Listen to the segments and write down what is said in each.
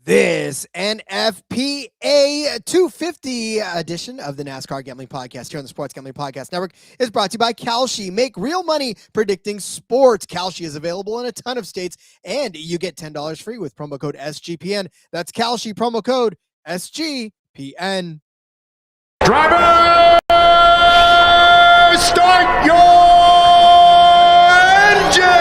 This NFPA 250 edition of the NASCAR Gambling Podcast here on the Sports Gambling Podcast Network is brought to you by Kalshi. Make real money predicting sports. Kalshi is available in a ton of states, and you get $10 free with promo code SGPN. That's Kalshi, promo code SGPN. Driver, start your engine!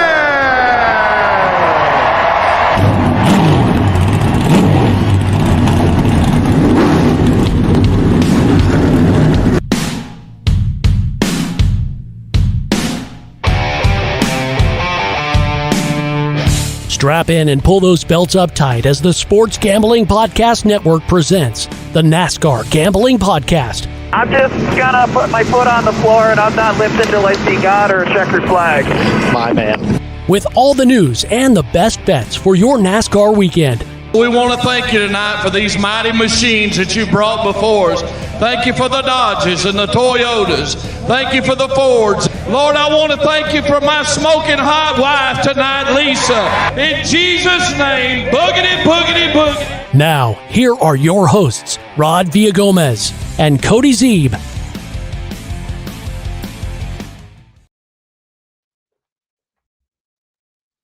Strap in and pull those belts up tight as the Sports Gambling Podcast Network presents the NASCAR Gambling Podcast. I'm just gonna put my foot on the floor and I'm not lifting till I see God or a checkered flag. My man. With all the news and the best bets for your NASCAR weekend. We want to thank you tonight for these mighty machines that you brought before us. Thank you for the Dodges and the Toyotas. Thank you for the Fords. Lord, I want to thank you for my smoking hot wife tonight, Lisa. In Jesus' name, boogity, boogity, boogity. Now, here are your hosts, Rod Villagomez and Cody Zeeb.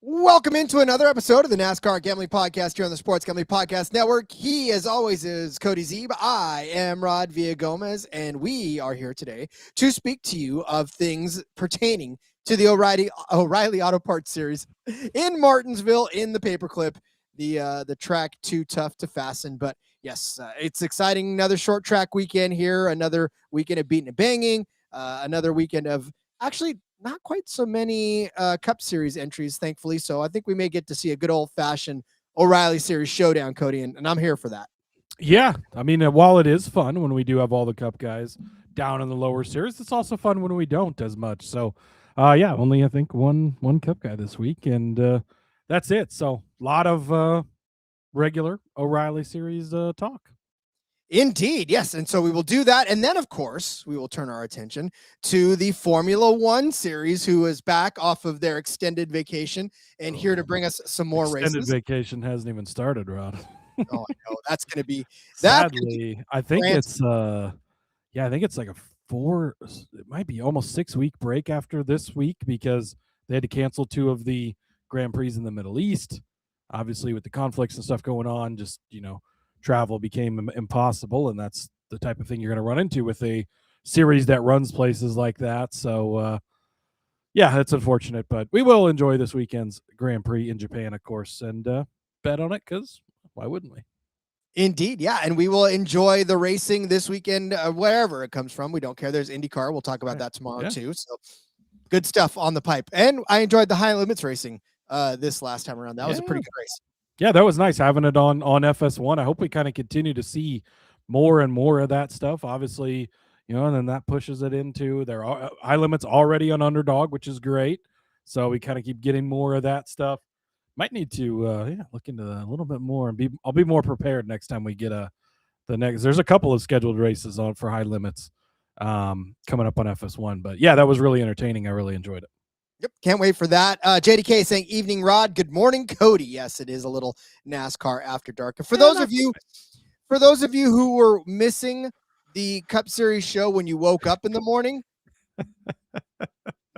Welcome into another episode of the NASCAR Gambling Podcast here on the Sports Gambling Podcast Network. He, as always, is Cody Zeeb. I am Rod Villagomez, and we are here today to speak to you of things pertaining to the O'Reilly Auto Parts Series in Martinsville in the paperclip. The track too tough to fasten, but yes, it's exciting. Another short track weekend here, another weekend of beating and banging, another weekend of actually not quite so many Cup Series entries, thankfully. So I think we may get to see a good old-fashioned O'Reilly Series showdown, Cody, and I'm here for that. Yeah, I mean, while it is fun when we do have all the Cup guys down in the lower series, it's also fun when we don't as much. So, yeah, only I think one Cup guy this week, and that's it. So, a lot of regular O'Reilly Series talk. Indeed, yes. And so we will do that. And then, of course, we will turn our attention to the Formula One series, who is back off of their extended vacation and here to bring us some more races. Extended vacation hasn't even started, Rod. Oh, I know. That's going to be sadly. I think it's like it might be almost 6 week break after this week because they had to cancel 2 of the Grand Prix in the Middle East. Obviously, with the conflicts and stuff going on, just, travel became impossible, and that's the type of thing you're going to run into with a series that runs places like that. So, yeah, it's unfortunate, but we will enjoy this weekend's Grand Prix in Japan, of course, and bet on it because why wouldn't we? Indeed, yeah, and we will enjoy the racing this weekend, wherever it comes from. We don't care. There's IndyCar. We'll talk about that tomorrow, too. So good stuff on the pipe. And I enjoyed the high limits racing this last time around. That was a pretty good race. Yeah, that was nice having it on FS1. I hope we kind of continue to see more and more of that stuff. Obviously, and then that pushes it into their high limits already on Underdog, which is great. So we kind of keep getting more of that stuff. Might need to look into that a little bit more, and I'll be more prepared next time we get the next. There's a couple of scheduled races on for high limits coming up on FS1. But yeah, that was really entertaining. I really enjoyed it. Yep, can't wait for that. JDK saying, "Evening, Rod. Good morning, Cody." Yes, it is a little NASCAR after dark. And for those of you who were missing the Cup Series show when you woke up in the morning,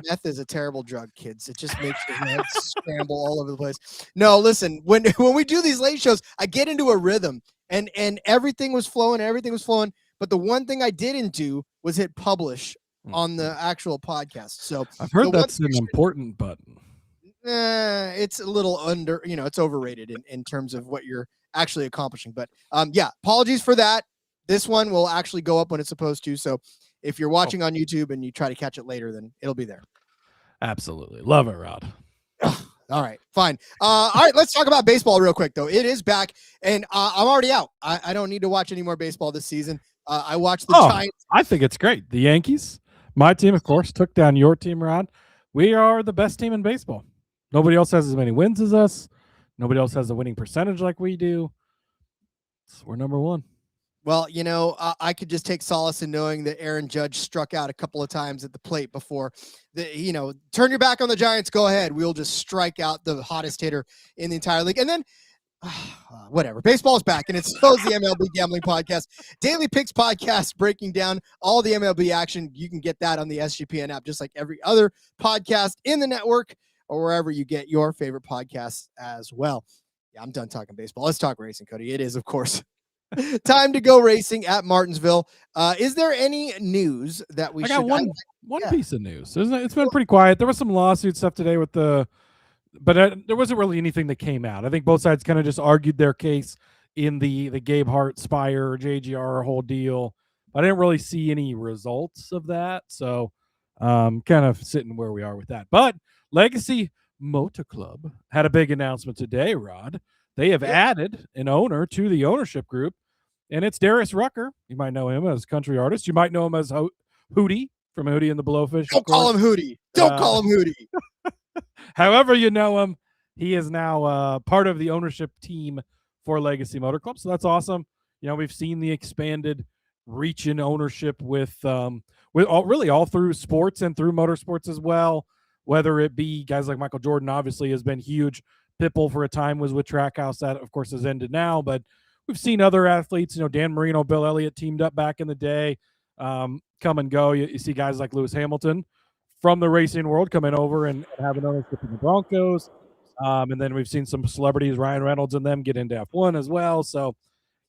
meth is a terrible drug, kids. It just makes your head scramble all over the place. No, listen, when we do these late shows, I get into a rhythm, and everything was flowing. But the one thing I didn't do was hit publish on the actual podcast. So I've heard that's an important button. It's a little it's overrated in terms of what you're actually accomplishing. But yeah, apologies for that. This one will actually go up when it's supposed to. So if you're watching on YouTube and you try to catch it later, then it'll be there. Absolutely. Love it, Rod. All right, fine. All right, let's talk about baseball real quick, though. It is back, and I'm already out. I don't need to watch any more baseball this season. I watched the Giants. I think it's great. The Yankees, my team, of course, took down your team, Rod. We are the best team in baseball. Nobody else has as many wins as us. Nobody else has a winning percentage like we do. So we're number one. Well, you know, I could just take solace in knowing that Aaron Judge struck out a couple of times at the plate before. Turn your back on the Giants. Go ahead. We'll just strike out the hottest hitter in the entire league. And then, whatever. Baseball's back, and it's so the MLB Gambling Podcast. Daily Picks Podcast breaking down all the MLB action. You can get that on the SGPN app, just like every other podcast in the network or wherever you get your favorite podcasts as well. Yeah, I'm done talking baseball. Let's talk racing, Cody. It is, of course, time to go racing at Martinsville. Is there any news that we should? I got one piece of news. It's been pretty quiet. There was some lawsuit stuff today with but there wasn't really anything that came out. I think both sides kind of just argued their case in the Gabe Hart, Spire, JGR whole deal. I didn't really see any results of that. So kind of sitting where we are with that. But Legacy Motor Club had a big announcement today, Rod. They have added an owner to the ownership group, and it's Darius Rucker. You might know him as country artist. You might know him as Hootie from Hootie and the Blowfish. Don't call him Hootie. Don't call him Hootie. However you know him, he is now part of the ownership team for Legacy Motor Club. So that's awesome. You know, we've seen the expanded reach in ownership with all through sports and through motorsports as well, whether it be guys like Michael Jordan obviously has been huge. Pitbull for a time was with Trackhouse. That, of course, has ended now. But we've seen other athletes, Dan Marino, Bill Elliott teamed up back in the day, come and go. You see guys like Lewis Hamilton from the racing world coming over and having ownership in the Broncos. And then we've seen some celebrities, Ryan Reynolds and them, get into F1 as well. So,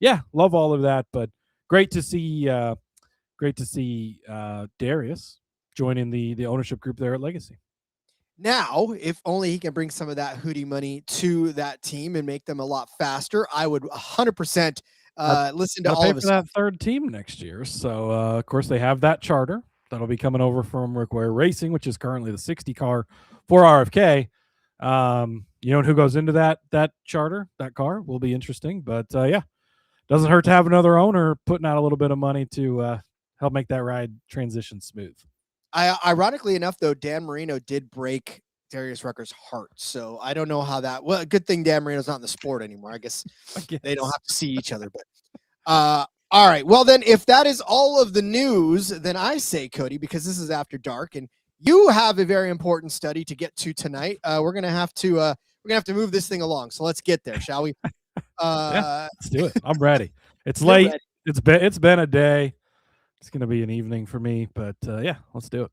yeah, love all of that. But great to see Darius joining the ownership group there at Legacy. Now, if only he can bring some of that Hootie money to that team and make them a lot faster, I would 100% listen to all of us. That third team next year. So, of course, they have that charter that'll be coming over from Ridgeway Racing, which is currently the 60 car for RFK. Who goes into that charter, that car will be interesting. But, yeah, doesn't hurt to have another owner putting out a little bit of money to help make that ride transition smooth. Ironically enough, though, Dan Marino did break Darius Rucker's heart. So I don't know how that. Well, good thing Dan Marino's not in the sport anymore. I guess they don't have to see each other. But all right. Well, then, if that is all of the news, then I say, Cody, because this is after dark, and you have a very important study to get to tonight. We're gonna have to move this thing along. So let's get there, shall we? Yeah, let's do it. I'm ready. It's late. It's been a day. It's going to be an evening for me, but yeah, let's do it.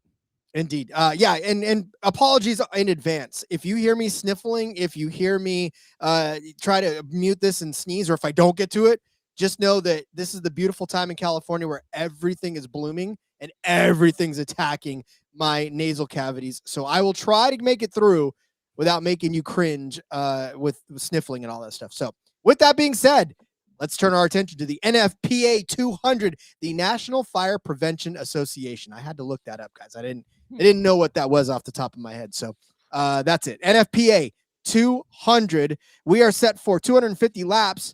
Indeed. And apologies in advance. If you hear me sniffling, if you hear me try to mute this and sneeze, or if I don't get to it, just know that this is the beautiful time in California where everything is blooming and everything's attacking my nasal cavities. So I will try to make it through without making you cringe with sniffling and all that stuff. So with that being said, let's turn our attention to the NFPA 200, the National Fire Prevention Association. I had to look that up, guys. I didn't know what that was off the top of my head. So that's it. NFPA 200. We are set for 250 laps.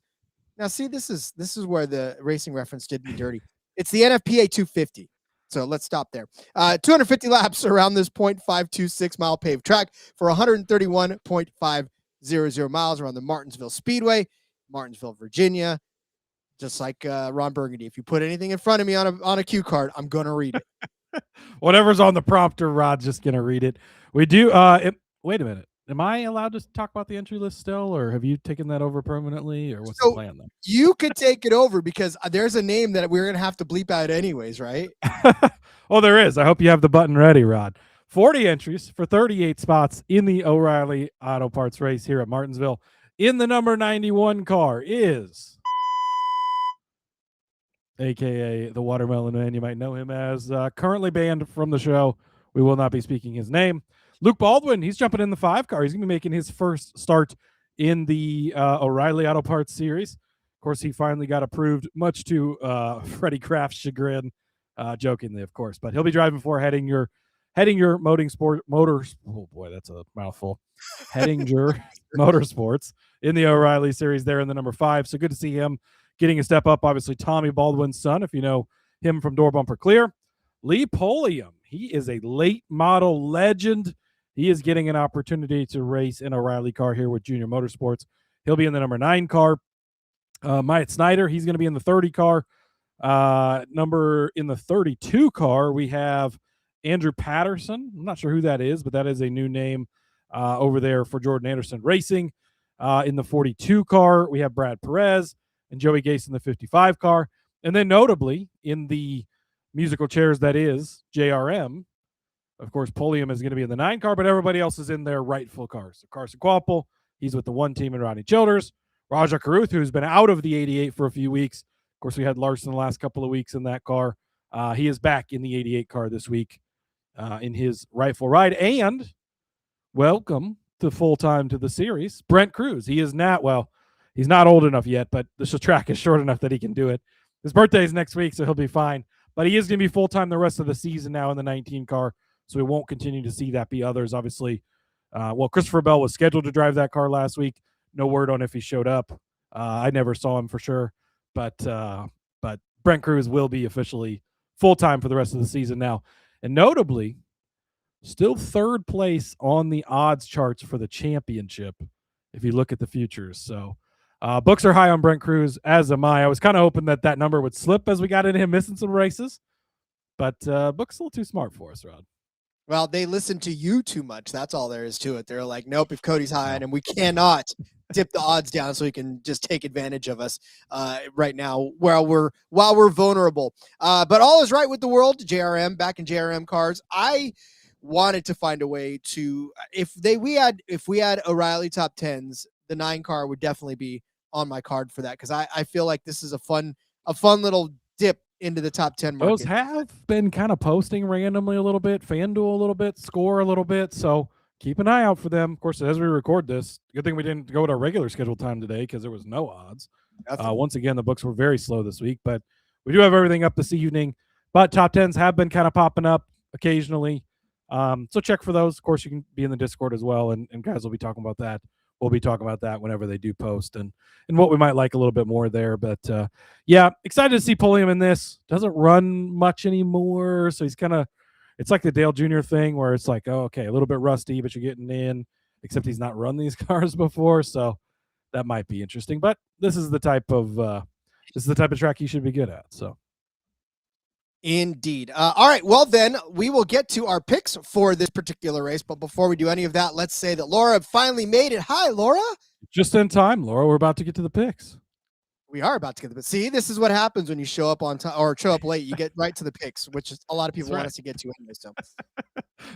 Now, see, this is where the racing reference did me dirty. It's the NFPA 250. So let's stop there. 250 laps around this 0.526 mile paved track for 131.500 miles around the Martinsville Speedway, Martinsville, Virginia. Just like Ron Burgundy. If you put anything in front of me on a cue card, I'm going to read it. Whatever's on the prompter, Rod's just going to read it. We do. Wait a minute. Am I allowed to talk about the entry list still, or have you taken that over permanently, or what's the plan then? You could take it over because there's a name that we're going to have to bleep out anyways, right? Well, there is. I hope you have the button ready, Rod. 40 entries for 38 spots in the O'Reilly Auto Parts race here at Martinsville. In the number 91 car is, a.k.a. the Watermelon Man. You might know him as, currently banned from the show. We will not be speaking his name. Luke Baldwin, he's jumping in the 5 car. He's going to be making his first start in the O'Reilly Auto Parts series. Of course, he finally got approved, much to Freddie Kraft's chagrin, jokingly, of course. But he'll be driving for, heading your Hedinger oh boy, that's a mouthful. Hedinger Motorsports in the O'Reilly Series there in the number 5. So good to see him getting a step up. Obviously, Tommy Baldwin's son, if you know him from Door Bumper Clear. Lee Polium, he is a late model legend. He is getting an opportunity to race an O'Reilly car here with Junior Motorsports. He'll be in the number 9 car. Myatt Snyder, he's going to be in the 30 car. In the 32 car, we have Andrew Patterson. I'm not sure who that is, but that is a new name over there for Jordan Anderson Racing. In the 42 car, we have Brad Perez and Joey Gase in the 55 car. And then notably, in the musical chairs that is JRM, of course, Polium is going to be in the 9 car, but everybody else is in their rightful cars. So Carson Kvapil, he's with the 1 team, and Rodney Childers. Raja Karuth, who's been out of the 88 for a few weeks. Of course, we had Larson the last couple of weeks in that car. He is back in the 88 car this week in his rightful ride. And welcome to full-time to the series, Brent Cruz. He is not, well, he's not old enough yet, but the track is short enough that he can do it. His birthday is next week, so he'll be fine. But he is going to be full-time the rest of the season now in the 19 car, so we won't continue to see that be others. Obviously, Christopher Bell was scheduled to drive that car last week. No word on if he showed up. I never saw him for sure. But Brent Cruz will be officially full-time for the rest of the season now. And notably, still 3rd place on the odds charts for the championship if you look at the futures. So books are high on Brent Cruz, as am I. I was kind of hoping that number would slip as we got into him missing some races. But books a little too smart for us, Rod. Well, they listen to you too much. That's all there is to it. They're like, nope, if Cody's high on him, we cannot tip the odds down so he can just take advantage of us right now while we're vulnerable. But all is right with the world. JRM, back in JRM cars. I wanted to find a way to, if we had O'Reilly top 10s, the 9 car would definitely be on my card for that, because I feel like this is a fun little dip into the top 10 market. Those have been kind of posting randomly a little bit, FanDuel a little bit, Score a little bit, so keep an eye out for them. Of course, as we record this, good thing we didn't go at our regular scheduled time today because there was no odds. Once again, the books were very slow this week, but we do have everything up this evening. But top 10s have been kind of popping up occasionally, so check for those. Of course, you can be in the Discord as well, and guys will be talking about that. We'll be talking about that whenever they do post and what we might like a little bit more there. But yeah, excited to see Polium in this. Doesn't run much anymore, so he's kind of, it's like the Dale Jr. thing where it's like, oh, okay, a little bit rusty, but you're getting in, except he's not run these cars before, so that might be interesting. But this is the type of track you should be good at. So. Indeed. All right. Well, then we will get to our picks for this particular race. But before we do any of that, let's say that Laura finally made it. Hi, Laura. Just in time, Laura. We're about to get to the picks. We are about to get to the picks. See, this is what happens when you show up on time or show up late. You get right to the picks, which is a lot of people want us to get to anyway. So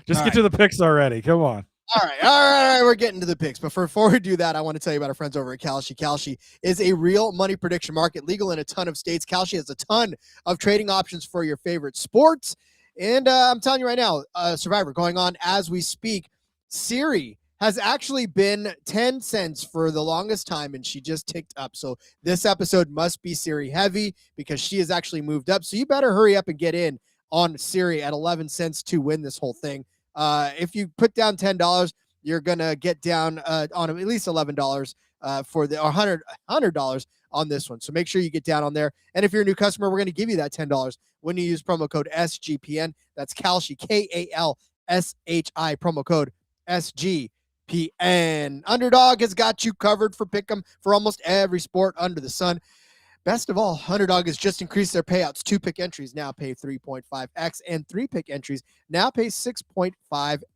just get to the picks already. Come on. All right. We're getting to the picks. But before we do that, I want to tell you about our friends over at Kalshi. Kalshi is a real money prediction market, legal in a ton of states. Kalshi has a ton of trading options for your favorite sports. And I'm telling you right now, Survivor going on as we speak. Siri has actually been 10 cents for the longest time, and she just ticked up. So this episode must be Siri heavy because she has actually moved up. So you better hurry up and get in on Siri at 11 cents to win this whole thing. If you put down $10, you're going to get down on at least $11 for the $100 on this one. So make sure you get down on there. And if you're a new customer, we're going to give you that $10 when you use promo code SGPN. That's Kalshi, KALSHI, promo code SGPN. Underdog has got you covered for pick'em for almost every sport under the sun. Best of all, Underdog has just increased their payouts. 2-pick entries now pay 3.5x, and 3-pick entries now pay 6.5x,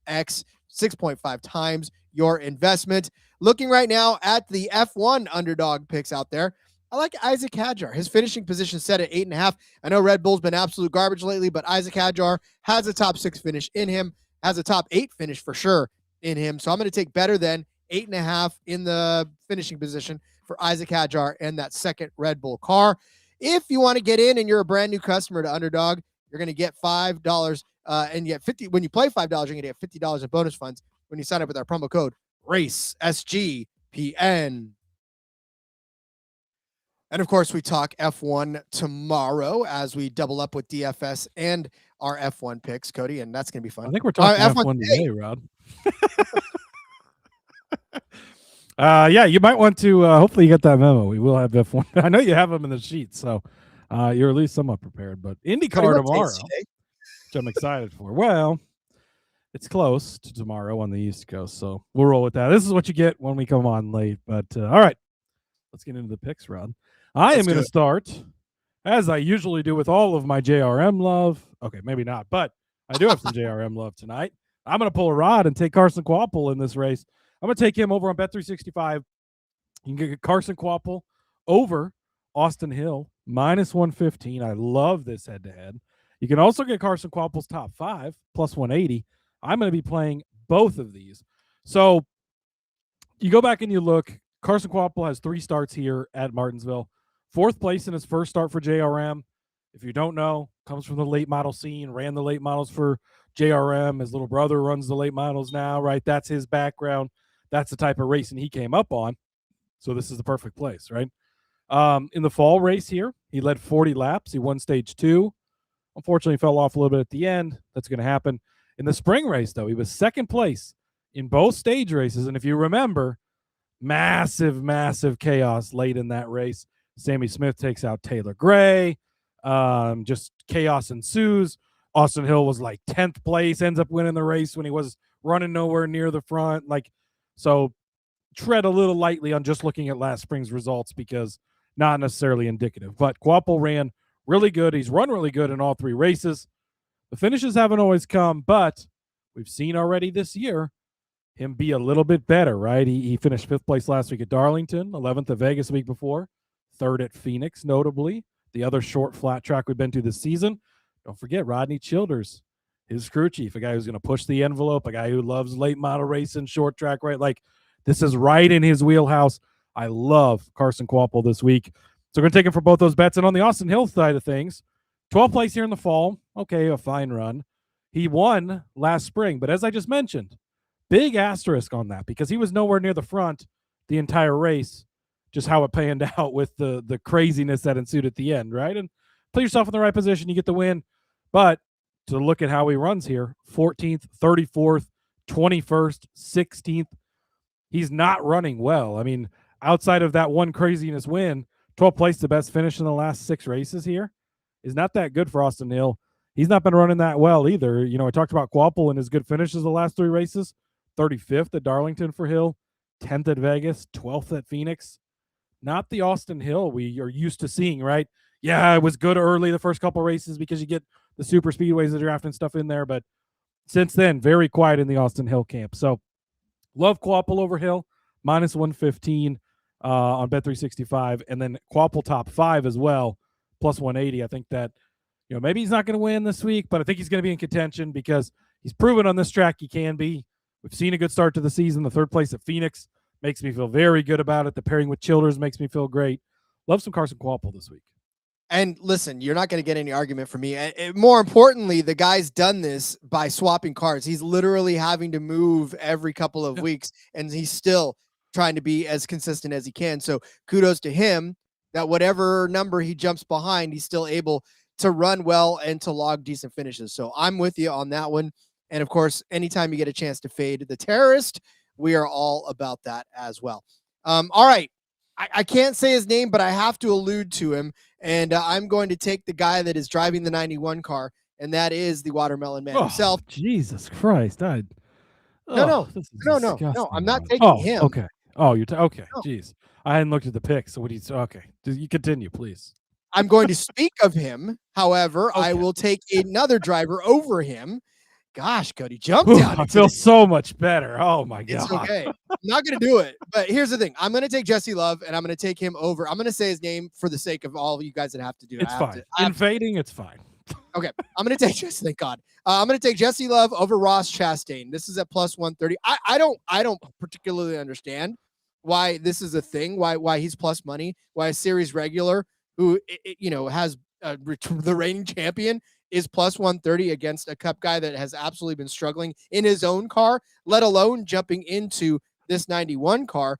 6.5 times your investment. Looking right now at the F1 Underdog picks out there, I like Isaac Hadjar. His finishing position set at 8.5. I know Red Bull's been absolute garbage lately, but Isaac Hadjar has a top 6 finish in him, has a top 8 finish for sure in him. So I'm going to take better than 8.5 in the finishing position for Isaac Hadjar and that second Red Bull car. If you want to get in and you're a brand new customer to Underdog, you're going to get $5 and you get 50. When you play $5, you're going to get $50 in bonus funds when you sign up with our promo code RACE SGPN. And of course, we talk F1 tomorrow as we double up with DFS and our F1 picks, Cody, and that's going to be fun. I think we're talking F1 today, Rod. Yeah, you might want to, hopefully you get that memo. We will have F1. I know you have them in the sheet, so you're at least somewhat prepared. But IndyCar tomorrow, which I'm excited for. Well, it's close to tomorrow on the East Coast, so we'll roll with that. This is what you get when we come on late. But all right, let's get into the picks, Rod. I am going to start, as I usually do with all of my JRM love. Okay, maybe not, but I do have some JRM love tonight. I'm going to pull a Rod and take Carson Kvapil in this race. I'm going to take him over on Bet365. You can get Carson Kvapil over Austin Hill, -115. I love this head-to-head. You can also get Carson Kvapil's top 5, +180. I'm going to be playing both of these. So you go back and you look. Carson Kvapil has 3 starts here at Martinsville. 4th place in his first start for JRM. If you don't know, comes from the late model scene, ran the late models for JRM. His little brother runs the late models now, right? That's his background. That's the type of racing he came up on. So this is the perfect place, right? In the fall race here, he led 40 laps. He won stage 2. Unfortunately, fell off a little bit at the end. That's going to happen. In the spring race, though, he was 2nd place in both stage races. And if you remember, massive, massive chaos late in that race. Sammy Smith takes out Taylor Gray. Just chaos ensues. Austin Hill was like 10th place, ends up winning the race when he was running nowhere near the front. So tread a little lightly on just looking at last spring's results because not necessarily indicative. But Kvapil ran really good. He's run really good in all 3 races. The finishes haven't always come, but we've seen already this year him be a little bit better, right? He finished 5th place last week at Darlington, 11th at Vegas the week before, 3rd at Phoenix, notably. The other short flat track we've been to this season. Don't forget Rodney Childers, his crew chief, a guy who's going to push the envelope, a guy who loves late model racing, short track, right? This is right in his wheelhouse. I love Carson Kvapil this week. So we're going to take him for both those bets. And on the Austin Hill side of things, 12th place here in the fall. Okay, a fine run. He won last spring, but as I just mentioned, big asterisk on that because he was nowhere near the front the entire race, just how it panned out with the craziness that ensued at the end, right? And put yourself in the right position, you get the win. But to look at how he runs here, 14th, 34th, 21st, 16th, he's not running well. I mean, outside of that one craziness win, 12th place, the best finish in the last 6 races here, is not that good for Austin Hill. He's not been running that well either. You know, I talked about Kvapil and his good finishes the last 3 races, 35th at Darlington for Hill, 10th at Vegas, 12th at Phoenix. Not the Austin Hill we are used to seeing, right? Yeah, it was good early the first couple races because you get the super speedways, the draft and stuff in there. But since then, very quiet in the Austin Hill camp. So love Kvapil over Hill, -115 on Bet365. And then Kvapil top 5 as well, +180. I think that, maybe he's not going to win this week, but I think he's going to be in contention because he's proven on this track he can be. We've seen a good start to the season. The 3rd place at Phoenix makes me feel very good about it. The pairing with Childers makes me feel great. Love some Carson Kvapil this week. And listen, you're not going to get any argument from me. And more importantly, the guy's done this by swapping cars. He's literally having to move every couple of weeks, and he's still trying to be as consistent as he can. So kudos to him that whatever number he jumps behind, he's still able to run well and to log decent finishes. So I'm with you on that one. And of course, anytime you get a chance to fade the terrorist, we are all about that as well. All right. I can't say his name, but I have to allude to him. And I'm going to take the guy that is driving the 91 car, and that is the Watermelon Man himself. Jesus Christ. No, I'm not taking him. Okay. Oh, okay. No. Jeez. I hadn't looked at the picks. So okay. You continue, please. I'm going to speak of him. However, I will take another driver over him. Gosh, Cody, jump down. I feel so much better. Oh, my God. It's okay. I'm not going to do it. But here's the thing. I'm going to take Jesse Love, and I'm going to take him over. I'm going to say his name for the sake of all of you guys that have to do it. It's fine. In fading, it's fine. Okay. I'm going to take Jesse. Thank God. I'm going to take Jesse Love over Ross Chastain. This is at +130. I don't particularly understand why this is a thing, why he's plus money, why a series regular who, has the reigning champion is +130 against a Cup guy that has absolutely been struggling in his own car, let alone jumping into this 91 car.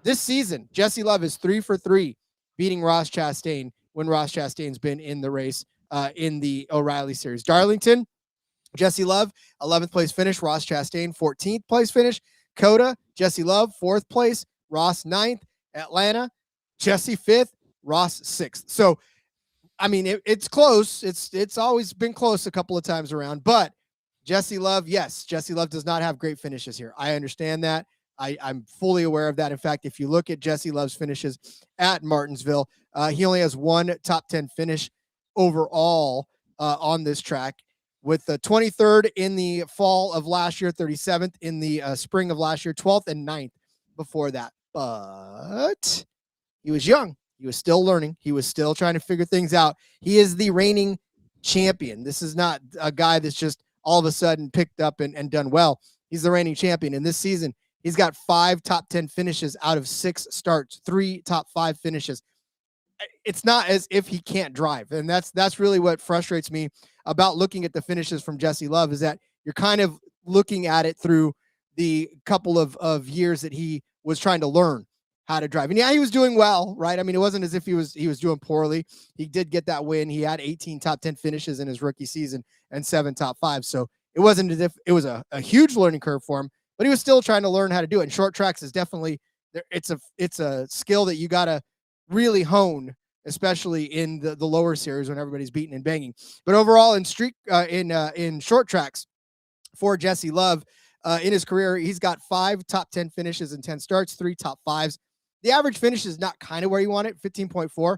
This season, Jesse Love is 3 for 3 beating Ross Chastain when Ross Chastain's been in the race. in the O'Reilly Series. Darlington, Jesse Love, 11th place finish. Ross Chastain, 14th place finish. Coda, Jesse Love, 4th place. Ross, 9th. Atlanta, Jesse, 5th. Ross, 6th. So, I mean, it's close. It's always been close a couple of times around. But Jesse Love, yes, Jesse Love does not have great finishes here. I understand that. I'm fully aware of that. In fact, if you look at Jesse Love's finishes at Martinsville, he only has one top 10 finish overall on this track, with the 23rd in the fall of last year, 37th in the spring of last year, 12th and 9th before that. But he was young. He was still learning. He was still trying to figure things out. He is the reigning champion. This is not a guy that's just all of a sudden picked up and done well. He's the reigning champion. And this season, he's got 5 top 10 finishes out of 6 starts, 3 top 5 finishes. It's not as if he can't drive. And that's really what frustrates me about looking at the finishes from Jesse Love, is that you're kind of looking at it through the couple of years that he was trying to learn how to drive. And yeah, he was doing well, right? I mean, it wasn't as if he was doing poorly. He did get that win. He had 18 top 10 finishes in his rookie season and 7 top 5. So it wasn't as if it was a huge learning curve for him, but he was still trying to learn how to do it. And short tracks is definitely, it's a skill that you got to really hone, especially in the lower series when everybody's beating and banging. But overall in short tracks for Jesse Love, in his career, he's got 5 top 10 finishes and 10 starts, 3 top 5s. The average finish is not kind of where you want it, 15.4.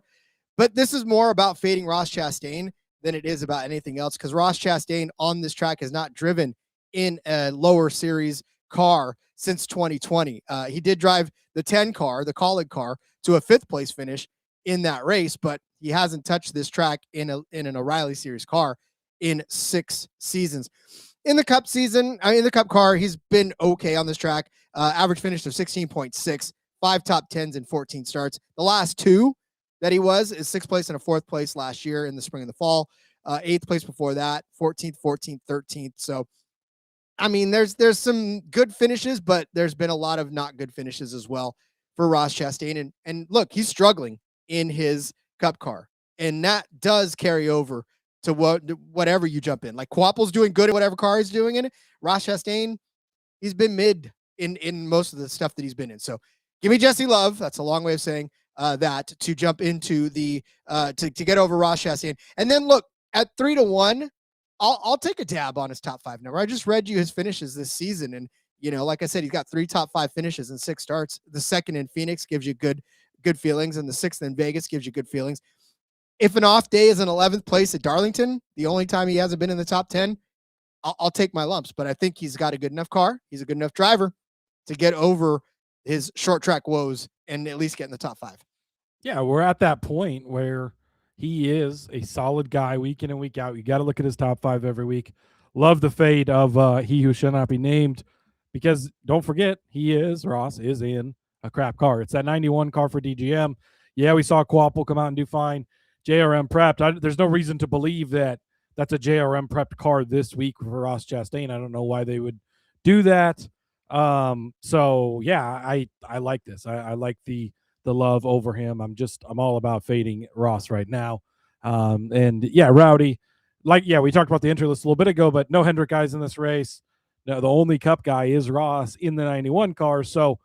But this is more about fading Ross Chastain than it is about anything else, because Ross Chastain on this track has not driven in a lower series car since 2020. He did drive the 10 car, the Colleague car, to a 5th place finish in that race, but he hasn't touched this track in an O'Reilly Series car in 6 seasons. In the Cup season, in the Cup car, he's been okay on this track. Average finish of 16.6, 5 top 10s and 14 starts. The last 2 that he was is 6th place and a 4th place last year in the spring and the fall. 8th place before that, 14th, 14th, 13th. So, I mean, there's some good finishes, but there's been a lot of not good finishes as well for Ross Chastain. And look, he's struggling in his Cup car, and that does carry over to whatever you jump in. Like, Kvapil's doing good at whatever car he's doing in it. Ross Chastain, he's been mid in most of the stuff that he's been in. So give me Jesse Love. That's a long way of saying that, to jump into the to get over Ross Chastain. And then look, at 3-1, I'll take a dab on his top 5 number. I just read you his finishes this season, and like I said, he's got 3 top 5 finishes and 6 starts. The 2nd in Phoenix gives you good feelings, and the 6th in Vegas gives you good feelings. If an off day is an 11th place at Darlington, the only time he hasn't been in the top 10, I'll take my lumps. But I think he's got a good enough car. He's a good enough driver to get over his short track woes and at least get in the top 5. Yeah, we're at that point where he is a solid guy week in and week out. You got to look at his top 5 every week. Love the fade of he who shall not be named, because don't forget, Ross is in a crap car. It's that 91 car for DGM. Yeah, we saw Kvapil come out and do fine. JRM prepped. There's no reason to believe that that's a JRM prepped car this week for Ross Chastain. I don't know why they would do that. So yeah, I like this. I like the love over him. I'm all about fading Ross right now. And yeah, Rowdy, we talked about the entry list a little bit ago, but no Hendrick guys in this race. No, the only Cup guy is Ross in the 91 car. So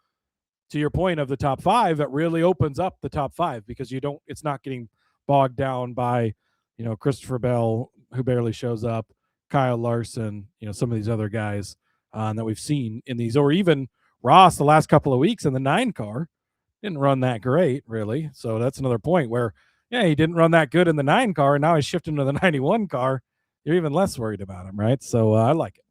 to your point of the top 5, it really opens up the top 5, because it's not getting bogged down by, Christopher Bell, who barely shows up, Kyle Larson, some of these other guys that we've seen in these, or even Ross the last couple of weeks in the 9 car didn't run that great, really. So that's another point where, yeah, he didn't run that good in the 9 car, and now he's shifting to the 91 car. You're even less worried about him, right? So I like it.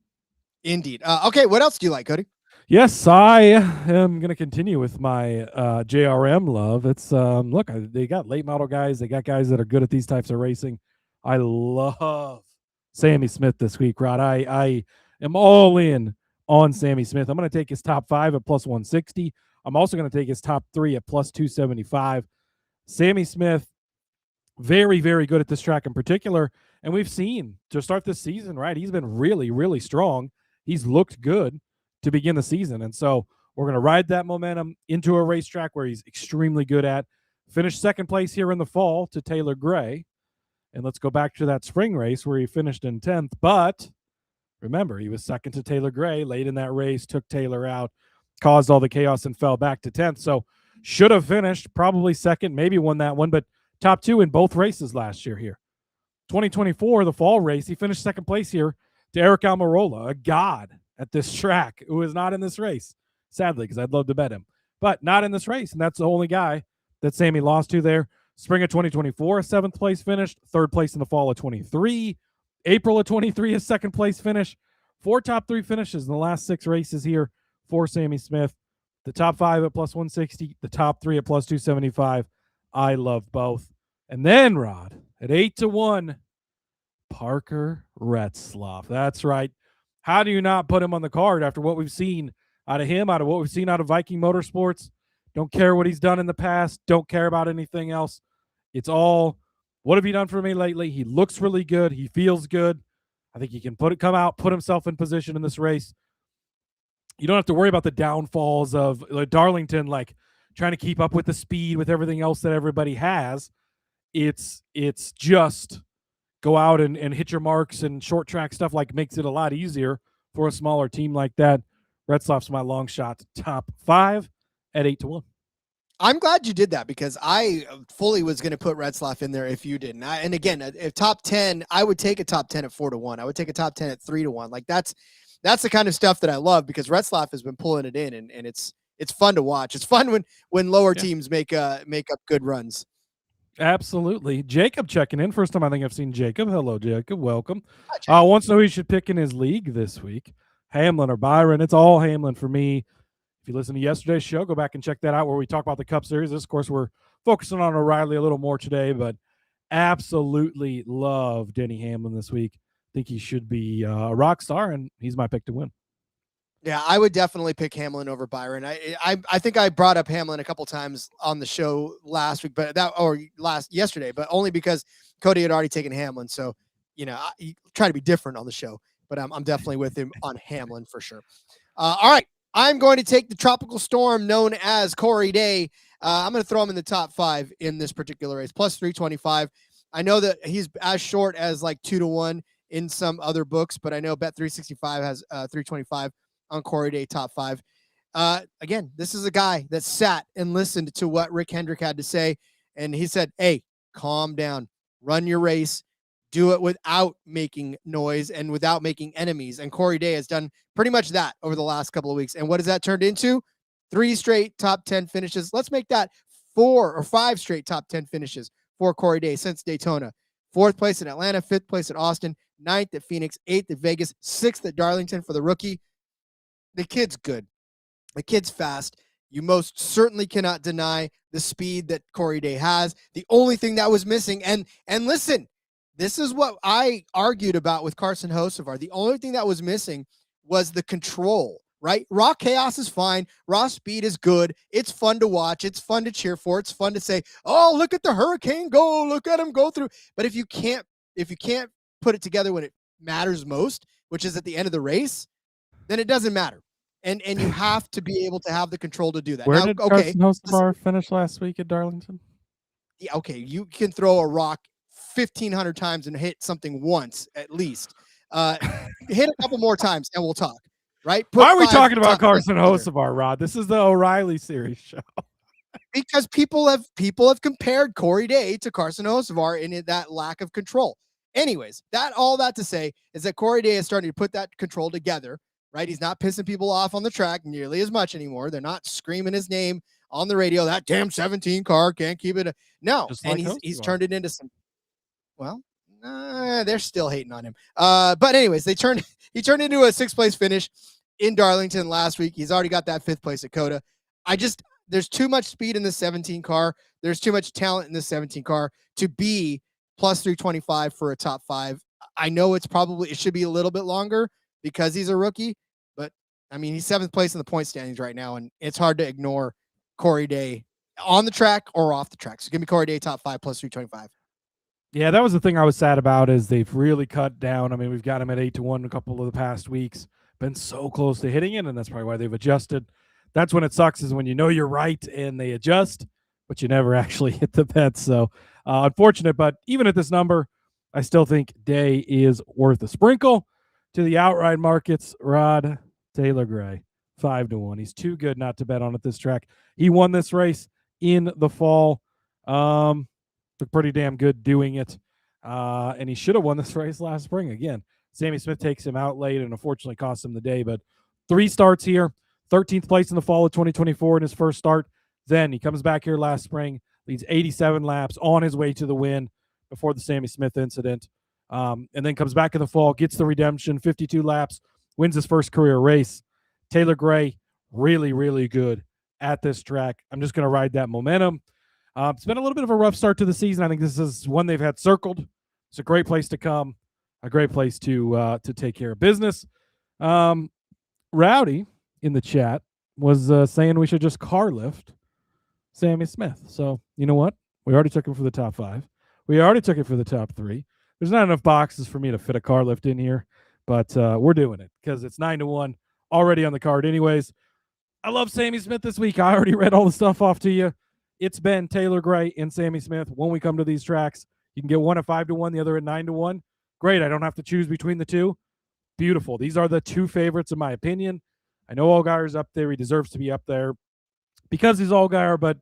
Indeed. Okay, what else do you like, Cody? Yes, I am going to continue with my JRM love. It's look, they got late model guys. They got guys that are good at these types of racing. I love Sammy Smith this week, Rod. I am all in on Sammy Smith. I'm going to take his top 5 at plus 160. I'm also going to take his top 3 at plus 275. Sammy Smith, very, very good at this track in particular. And we've seen to start this season, right? He's been really, really strong. He's looked good to begin the season. And so we're going to ride that momentum into a racetrack where he's extremely good at. Finished 2nd place here in the fall to Taylor Gray. And let's go back to that spring race where he finished in 10th. But remember, he was second to Taylor Gray late in that race, took Taylor out, caused all the chaos, and fell back to 10th. So should have finished probably second, maybe won that one, but top 2 in both races last year here. 2024, the fall race, he finished second place here to Eric Almirola, a god at this track who is not in this race, sadly, because I'd love to bet him, but not in this race. And that's the only guy that Sammy lost to there. Spring of 2024, a 7th place finish, 3rd place in the fall of 23, April of 23, a 2nd place finish, 4 top 3 finishes in the last 6 races here for Sammy Smith. The top 5 at plus 160, the top 3 at plus 275. I love both. And then, Rod, at 8-1, Parker Retzlaff. That's right. How do you not put him on the card after what we've seen out of him, out of what we've seen out of Viking Motorsports? Don't care what he's done in the past. Don't care about anything else. It's all, what have you done for me lately? He looks really good. He feels good. I think he can come out, put himself in position in this race. You don't have to worry about the downfalls of Darlington, like trying to keep up with the speed with everything else that everybody has. It's just go out and hit your marks, and short track stuff like makes it a lot easier for a smaller team like that. Retzlaff's my long shot top 5 at 8-1. I'm glad you did that because I fully was going to put Retzlaff in there if you didn't. And again, if top 10, I would take a top 10 at 4-1. I would take a top 10 at 3-1. Like that's the kind of stuff that I love because Retzlaff has been pulling it in, and it's fun to watch. It's fun when lower teams make up good runs. Absolutely. Jacob checking in. First time I think I've seen Jacob. Hello, Jacob. Welcome. Wants to know who he should pick in his league this week. Hamlin or Byron. It's all Hamlin for me. If you listen to yesterday's show, go back and check that out where we talk about the Cup Series. This, of course, we're focusing on O'Reilly a little more today, but absolutely love Denny Hamlin this week. Think he should be a rock star, and he's my pick to win. Yeah, I would definitely pick Hamlin over Byron. I think I brought up Hamlin a couple times on the show last week, but yesterday, but only because Cody had already taken Hamlin. So, I try to be different on the show, but I'm definitely with him on Hamlin for sure. All right. I'm going to take the tropical storm known as Corey Day. I'm going to throw him in the top 5 in this particular race, plus 325. I know that he's as short as like 2-1 in some other books, but I know Bet365 has 325 on Corey Day top 5. Again, this is a guy that sat and listened to what Rick Hendrick had to say, and he said, hey, calm down, run your race, do it without making noise and without making enemies. And Corey Day has done pretty much that over the last couple of weeks. And what has that turned into? 3 straight top 10 finishes. Let's make that 4 or 5 straight top 10 finishes for Corey Day since Daytona. 4th place in Atlanta, 5th place at Austin, 9th at Phoenix, 8th at Vegas, 6th at Darlington for the rookie. The kid's good. The kid's fast. You most certainly cannot deny the speed that Corey Day has. The only thing that was missing, and listen, this is what I argued about with Carson Hocevar. The only thing that was missing was the control, right? Raw chaos is fine. Raw speed is good. It's fun to watch. It's fun to cheer for. It's fun to say, oh, look at the Hurricane go. Look at him go through. But if you can't put it together when it matters most, which is at the end of the race, then it doesn't matter. And you have to be able to have the control to do that. Where did Carson Hocevar finish last week at Darlington? Yeah, okay, you can throw a rock 1,500 times and hit something once at least. Hit a couple more times and we'll talk, right? Why are we talking about Carson Hocevar, Rod? This is the O'Reilly series show. Because people have compared Corey Day to Carson Hocevar in that lack of control. Anyways, all that to say is that Corey Day is starting to put that control together, right? He's not pissing people off on the track nearly as much anymore. They're not screaming his name on the radio. That damn 17 car can't keep it. No, and he's turned it into some. Well, they're still hating on him. But anyways, he turned into a 6th place finish in Darlington last week. He's already got that 5th place at COTA. There's too much speed in the 17 car. There's too much talent in the 17 car to be plus 325 for a top 5. I know it should be a little bit longer because he's a rookie, but I mean, he's 7th place in the point standings right now, and it's hard to ignore Corey Day on the track or off the track. So give me Corey Day top 5 plus 325. Yeah, that was the thing I was sad about is they've really cut down. I mean, we've got him at 8-1 a couple of the past weeks. Been so close to hitting it, and that's probably why they've adjusted. That's when it sucks, is when you know you're right and they adjust, but you never actually hit the bet. So unfortunate, but even at this number, I still think Day is worth a sprinkle. To the outright markets, Rod, Taylor Gray, 5-1. He's too good not to bet on at this track. He won this race in the fall. Looked pretty damn good doing it. And he should have won this race last spring. Again, Sammy Smith takes him out late and unfortunately cost him the day. But 3 starts here, 13th place in the fall of 2024 in his first start. Then he comes back here last spring, leads 87 laps on his way to the win before the Sammy Smith incident. And then comes back in the fall, gets the redemption, 52 laps, wins his first career race. Taylor Gray, really, really good at this track. I'm just going to ride that momentum. It's been a little bit of a rough start to the season. I think this is one they've had circled. It's a great place to come, a great place to take care of business. Rowdy in the chat was saying we should just car lift Sammy Smith. So you know what? We already took him for the top 5. We already took it for the top 3. There's not enough boxes for me to fit a car lift in here, but we're doing it because it's 9-1 already on the card anyways. I love Sammy Smith this week. I already read all the stuff off to you. It's been Taylor Gray and Sammy Smith. When we come to these tracks, you can get one at 5-1, the other at 9-1. Great. I don't have to choose between the two. Beautiful. These are the 2 favorites in my opinion. I know Allgaier's up there. He deserves to be up there because he's Allgaier, but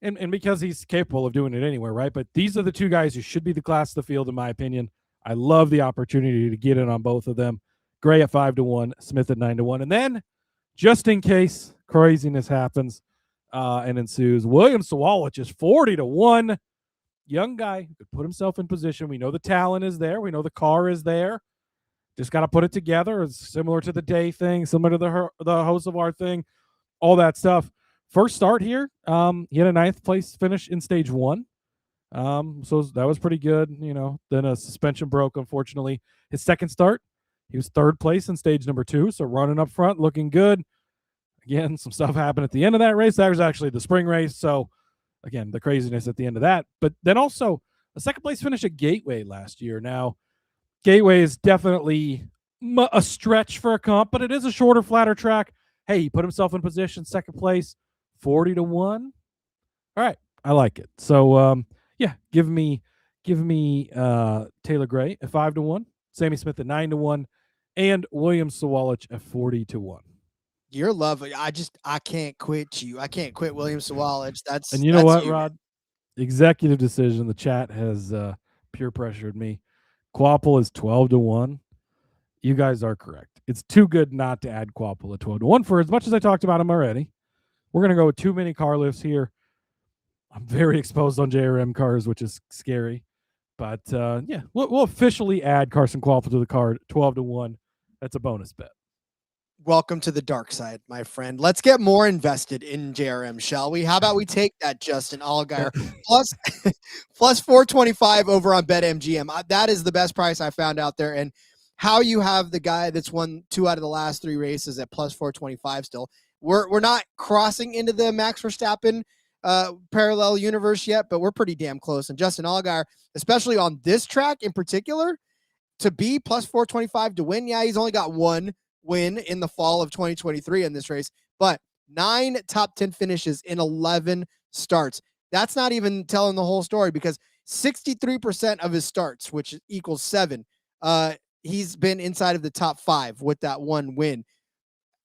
and because he's capable of doing it anywhere, right? But these are the 2 guys who should be the class of the field, in my opinion. I love the opportunity to get in on both of them. Gray at 5-1, Smith at 9-1. And then, just in case craziness happens and ensues, William Sawalich is 40-1. Young guy who could put himself in position. We know the talent is there. We know the car is there. Just got to put it together. It's similar to the Day thing, similar to the host of our thing, all that stuff. First start here, he had a 9th place finish in stage 1. So that was pretty good, you know. Then a suspension broke, unfortunately. His second start, he was 3rd place in stage number 2, so running up front, looking good. Again, some stuff happened at the end of that race. That was actually the spring race, so again, the craziness at the end of that. But then also a 2nd place finish at Gateway last year. Now, Gateway is definitely a stretch for a comp, but it is a shorter, flatter track. Hey, he put himself in position, 2nd place, 40-1. All right, I like it. So, yeah, give me Taylor Gray at 5-1, Sammy Smith at 9-1, and William Sawalich at 40-1. You're lovely. I can't quit you. I can't quit William Sawalich. And you know what, Rod? Executive decision. The chat has peer pressured me. Kvapil is 12-1. You guys are correct. It's too good not to add Kvapil at 12-1 for as much as I talked about him already. We're going to go with too many car lifts here. I'm very exposed on JRM cars, which is scary. But, yeah, we'll officially add Carson Kvapil to the card, 12-1. That's a bonus bet. Welcome to the dark side, my friend. Let's get more invested in JRM, shall we? How about we take that Justin Allgaier plus 425 over on BetMGM. That is the best price I found out there. And how you have the guy that's won 2 out of the last 3 races at plus 425 still. We're not crossing into the Max Verstappen parallel universe yet, but we're pretty damn close. And Justin Allgaier, especially on this track in particular, to be plus 425 to win. Yeah, he's only got 1 win in the fall of 2023 in this race, but 9 top 10 finishes in 11 starts. That's not even telling the whole story because 63% of his starts, which equals 7, he's been inside of the top 5 with that 1 win.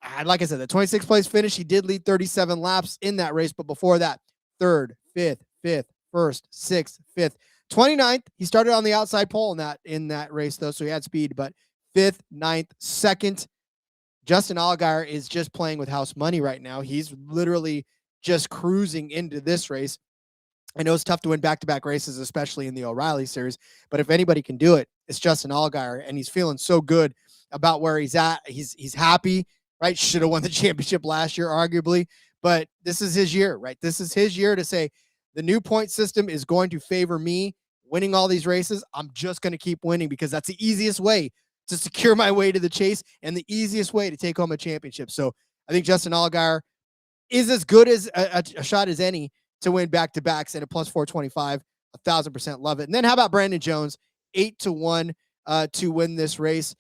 And like I said, the 26th place finish, he did lead 37 laps in that race, but before that, 3rd, 5th, 1st, 6th, 5th, 29th. He started on the outside pole in that race though, so he had speed, but 5th, 9th, 2nd. Justin Allgaier is just playing with house money right now. He's literally just cruising into this race. I know it's tough to win back-to-back races, especially in the O'Reilly series, but if anybody can do it, it's Justin Allgaier, and he's feeling so good about where he's at. He's happy, right? Should have won the championship last year, arguably, but this is his year, right? This is his year to say the new point system is going to favor me winning all these races. I'm just going to keep winning because that's the easiest way to secure my way to the chase and the easiest way to take home a championship. So I think Justin Allgaier is as good as a shot as any to win back-to-backs and a plus 425, 1,000% love it. And then how about Brandon Jones, 8-1 to win this race.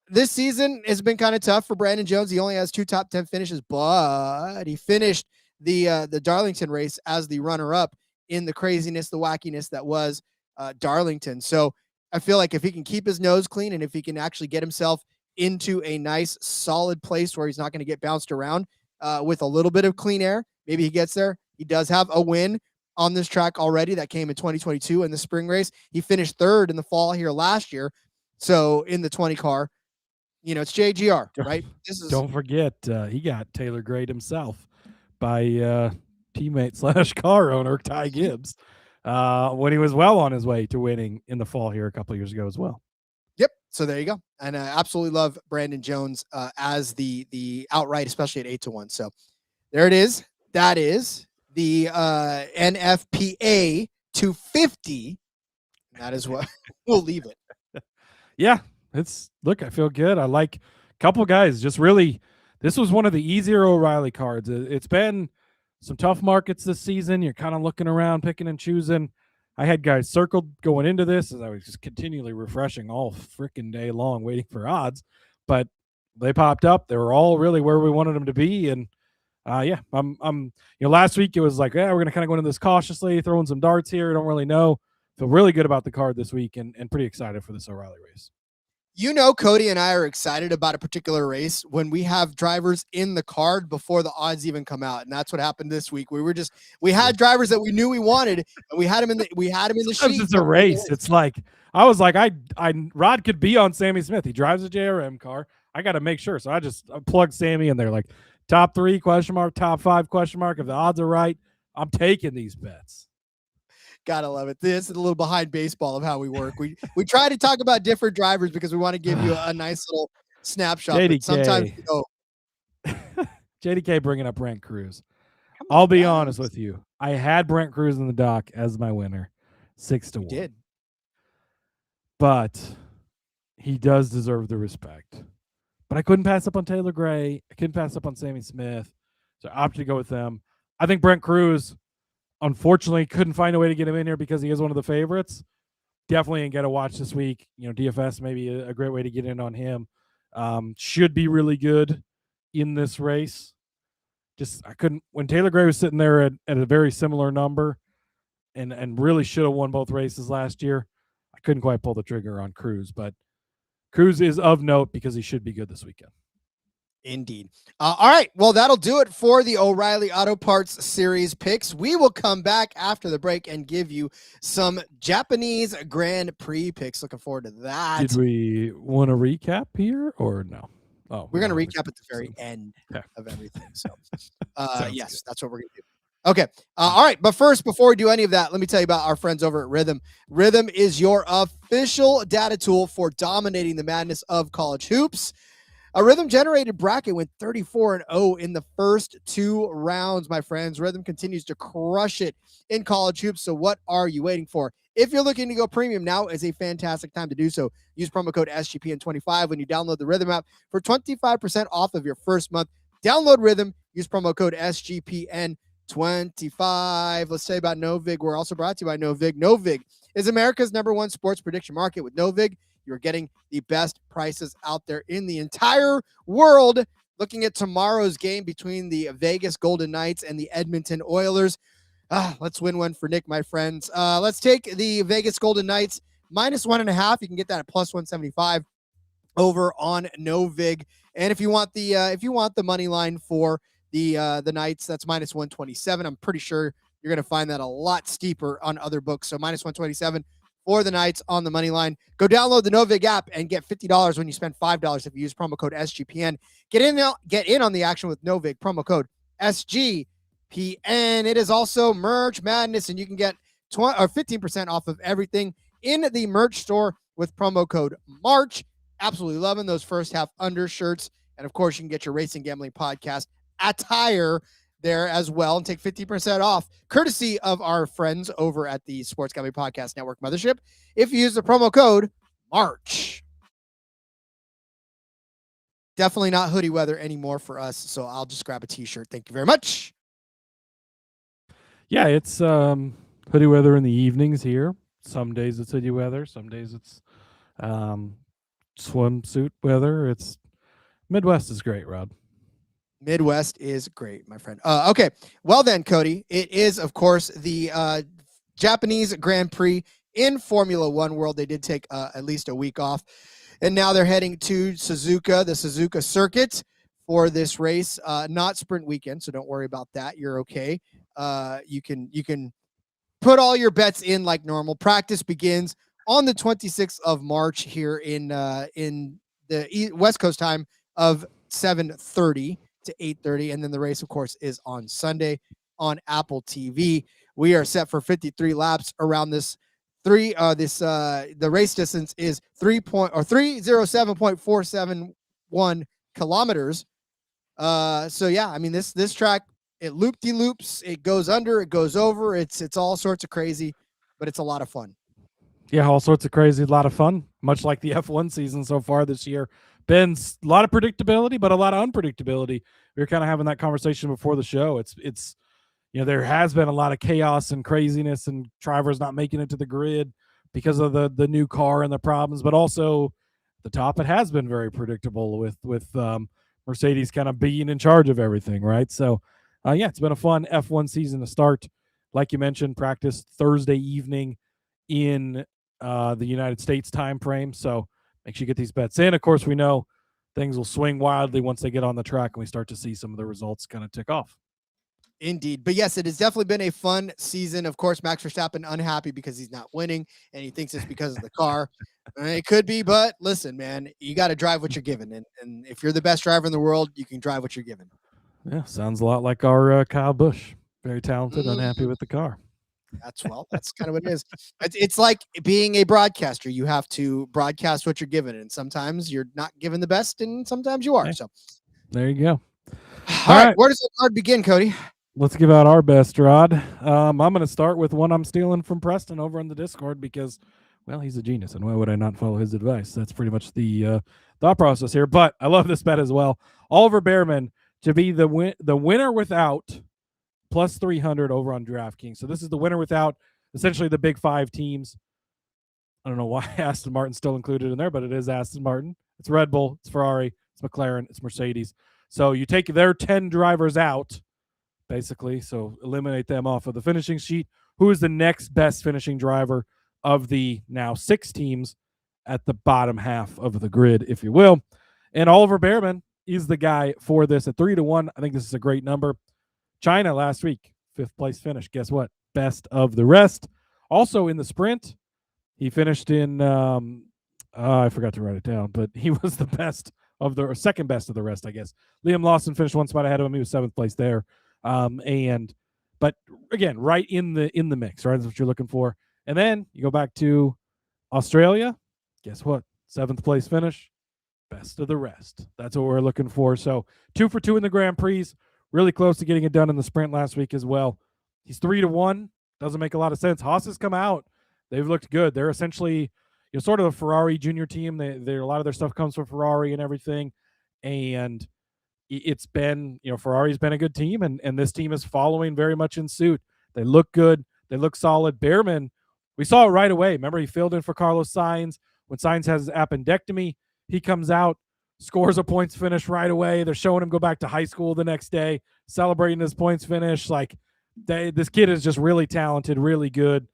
This season has been kind of tough for Brandon Jones. He only has 2 top 10 finishes, but he finished the Darlington race as the runner-up in the craziness, the wackiness that was Darlington. So I feel like if he can keep his nose clean and if he can actually get himself into a nice, solid place where he's not going to get bounced around with a little bit of clean air, maybe he gets there. He does have a win on this track already that came in 2022 in the spring race. He finished third in the fall here last year. So in the 20 car, it's JGR, right? Don't forget, he got Taylor Grade himself by teammate / car owner Ty Gibbs when he was well on his way to winning in the fall here a couple of years ago as well. Yep. So there you go. And I absolutely love Brandon Jones as the outright, especially at 8-1. So there it is. That is the NFPA 250. That is what we'll leave it. Yeah. I feel good. I like a couple guys. Just really, this was one of the easier O'Reilly cards. It's been some tough markets this season. You're kind of looking around, picking and choosing. I had guys circled going into this as I was just continually refreshing all freaking day long, waiting for odds, but they popped up. They were all really where we wanted them to be. And I'm last week it was like, we're going to kind of go into this cautiously, throwing some darts here. I don't really know. Feel really good about the card this week and pretty excited for this O'Reilly race. Cody and I are excited about a particular race when we have drivers in the card before the odds even come out. And that's what happened this week. We had drivers that we knew we wanted and we had them in the sheet. It's a race. It's like, I was like, Rod could be on Sammy Smith. He drives a JRM car. I got to make sure. So I plugged Sammy in there, like top 3 ? Top 5 ? If the odds are right, I'm taking these bets. Gotta love it. This is a little behind baseball of how we work. We try to talk about different drivers because we want to give you a nice little snapshot. JDK. Sometimes JDK bringing up Brent Cruz. I'll be honest with you. I had Brent Cruz in the dock as my winner, 6-1. You did, but he does deserve the respect. But I couldn't pass up on Taylor Gray. I couldn't pass up on Sammy Smith, so I opted to go with them. I think Brent Cruz, unfortunately, couldn't find a way to get him in here because he is one of the favorites. Definitely ain't get a watch this week. DFS may be a great way to get in on him. Should be really good in this race. I couldn't, when Taylor Gray was sitting there at a very similar number and really should have won both races last year, I couldn't quite pull the trigger on Cruz, but Cruz is of note because he should be good this weekend. Indeed. All right. Well, that'll do it for the O'Reilly Auto Parts Series picks. We will come back after the break and give you some Japanese Grand Prix picks. Looking forward to that. Did we want to recap here or no? Oh, we're going to recap at the very end of everything. So, yes, good. That's what we're going to do. Okay. All right. But first, before we do any of that, let me tell you about our friends over at Rhythm. Rhythm is your official data tool for dominating the madness of college hoops. A Rhythm-generated bracket went 34-0 in the first 2 rounds, my friends. Rhythm continues to crush it in college hoops, so what are you waiting for? If you're looking to go premium, now is a fantastic time to do so. Use promo code SGPN25 when you download the Rhythm app for 25% off of your first month. Download Rhythm. Use promo code SGPN25. Let's say about Novig. We're also brought to you by Novig. Novig is America's #1 sports prediction market. With Novig, you're getting the best prices out there in the entire world. Looking at tomorrow's game between the Vegas Golden Knights and the Edmonton Oilers. Let's win one for Nick, my friends. Let's take the Vegas Golden Knights -1.5. You can get that at +175 over on Novig. And if you want the money line for the Knights, that's -127. I'm pretty sure you're going to find that a lot steeper on other books. So -127. For the Knights on the money line. Go download the Novig app and get $50 when you spend $5 if you use promo code SGPN. Get in on the action with Novig, promo code SGPN. It is also Merch Madness, and you can get 15% off of everything in the merch store with promo code MARCH. Absolutely loving those first half undershirts. And of course, you can get your Racing Gambling Podcast attire there as well and take 50% off, courtesy of our friends over at the Sports Gambling Podcast Network Mothership, if you use the promo code MARCH. Definitely not hoodie weather anymore for us, so I'll just grab a t-shirt. Thank you very much. Yeah, it's hoodie weather in the evenings here. Some days it's hoodie weather, some days it's swimsuit weather. It's Midwest is great, Rod. Midwest is great, my friend. Okay. Well then, Cody, it is, of course, the Japanese Grand Prix in Formula One world. They did take at least a week off, and now they're heading to Suzuka, the Suzuka circuit, for this race. Not sprint weekend, so don't worry about that. You're okay. You can put all your bets in like normal. Practice begins on the 26th of March here in the West Coast time of 7:30 to 8:30, and then the race, of course, is on Sunday on Apple TV. We are set for 53 laps around this the race distance is 307.471 kilometers. So yeah, I mean this track, it loop-de-loops, it goes under, it goes over, it's all sorts of crazy, but it's a lot of fun. Yeah, all sorts of crazy, a lot of fun, much like the F1 season so far this year. Been a lot of predictability, but a lot of unpredictability. We were kind of having that conversation before the show. It's there has been a lot of chaos and craziness and drivers not making it to the grid because of the new car and the problems, but also the top, it has been very predictable with Mercedes kind of being in charge of everything, right? So, yeah, it's been a fun F1 season to start. Like you mentioned, practice Thursday evening in the United States time frame. So make sure you get these bets in. Of course, we know things will swing wildly once they get on the track and we start to see some of the results kind of tick off. Indeed. But yes, it has definitely been a fun season. Of course, Max Verstappen unhappy because he's not winning and he thinks it's because of the car. It could be, but listen, man, you got to drive what you're given. And if you're the best driver in the world, you can drive what you're given. Yeah, sounds a lot like our Kyle Busch. Very talented, unhappy with the car. That's kind of what it is. It's like being a broadcaster. You have to broadcast what you're given. And sometimes you're not given the best and sometimes you are. Okay. So there you go. All right. Where does the card begin, Cody? Let's give out our best, Rod. I'm going to start with one I'm stealing from Preston over on the Discord because, well, he's a genius, and why would I not follow his advice? That's pretty much the thought process here. But I love this bet as well. Oliver Bearman to be the winner without plus 300 over on DraftKings. So this is the winner without essentially the big five teams. I don't know why Aston Martin's still included in there, but it is Aston Martin. It's Red Bull, it's Ferrari, it's McLaren, it's Mercedes. So you take their 10 drivers out, basically, so eliminate them off of the finishing sheet. Who is the next best finishing driver of the now 6 teams at the bottom half of the grid, if you will? And Oliver Bearman is the guy for this at 3-1. I think this is a great number. China last week, 5th place finish. Guess what? Best of the rest. Also in the sprint, he finished in, I forgot to write it down, but he was the best of the, or second best of the rest, I guess. Liam Lawson finished one spot ahead of him. He was 7th place there. But again, right in the mix, right? That's what you're looking for. And then you go back to Australia. Guess what? 7th place finish. Best of the rest. That's what we're looking for. So 2 for 2 in the Grand Prix. Really close to getting it done in the sprint last week as well. He's 3-1. Doesn't make a lot of sense. Haas has come out. They've looked good. They're essentially, sort of a Ferrari junior team. They're a lot of their stuff comes from Ferrari and everything. And it's been, Ferrari's been a good team, and this team is following very much in suit. They look good. They look solid. Bearman, we saw it right away. Remember, he filled in for Carlos Sainz. When Sainz has appendectomy, he comes out, scores a points finish right away. They're showing him go back to high school the next day, celebrating his points finish. This kid is just really talented, really good.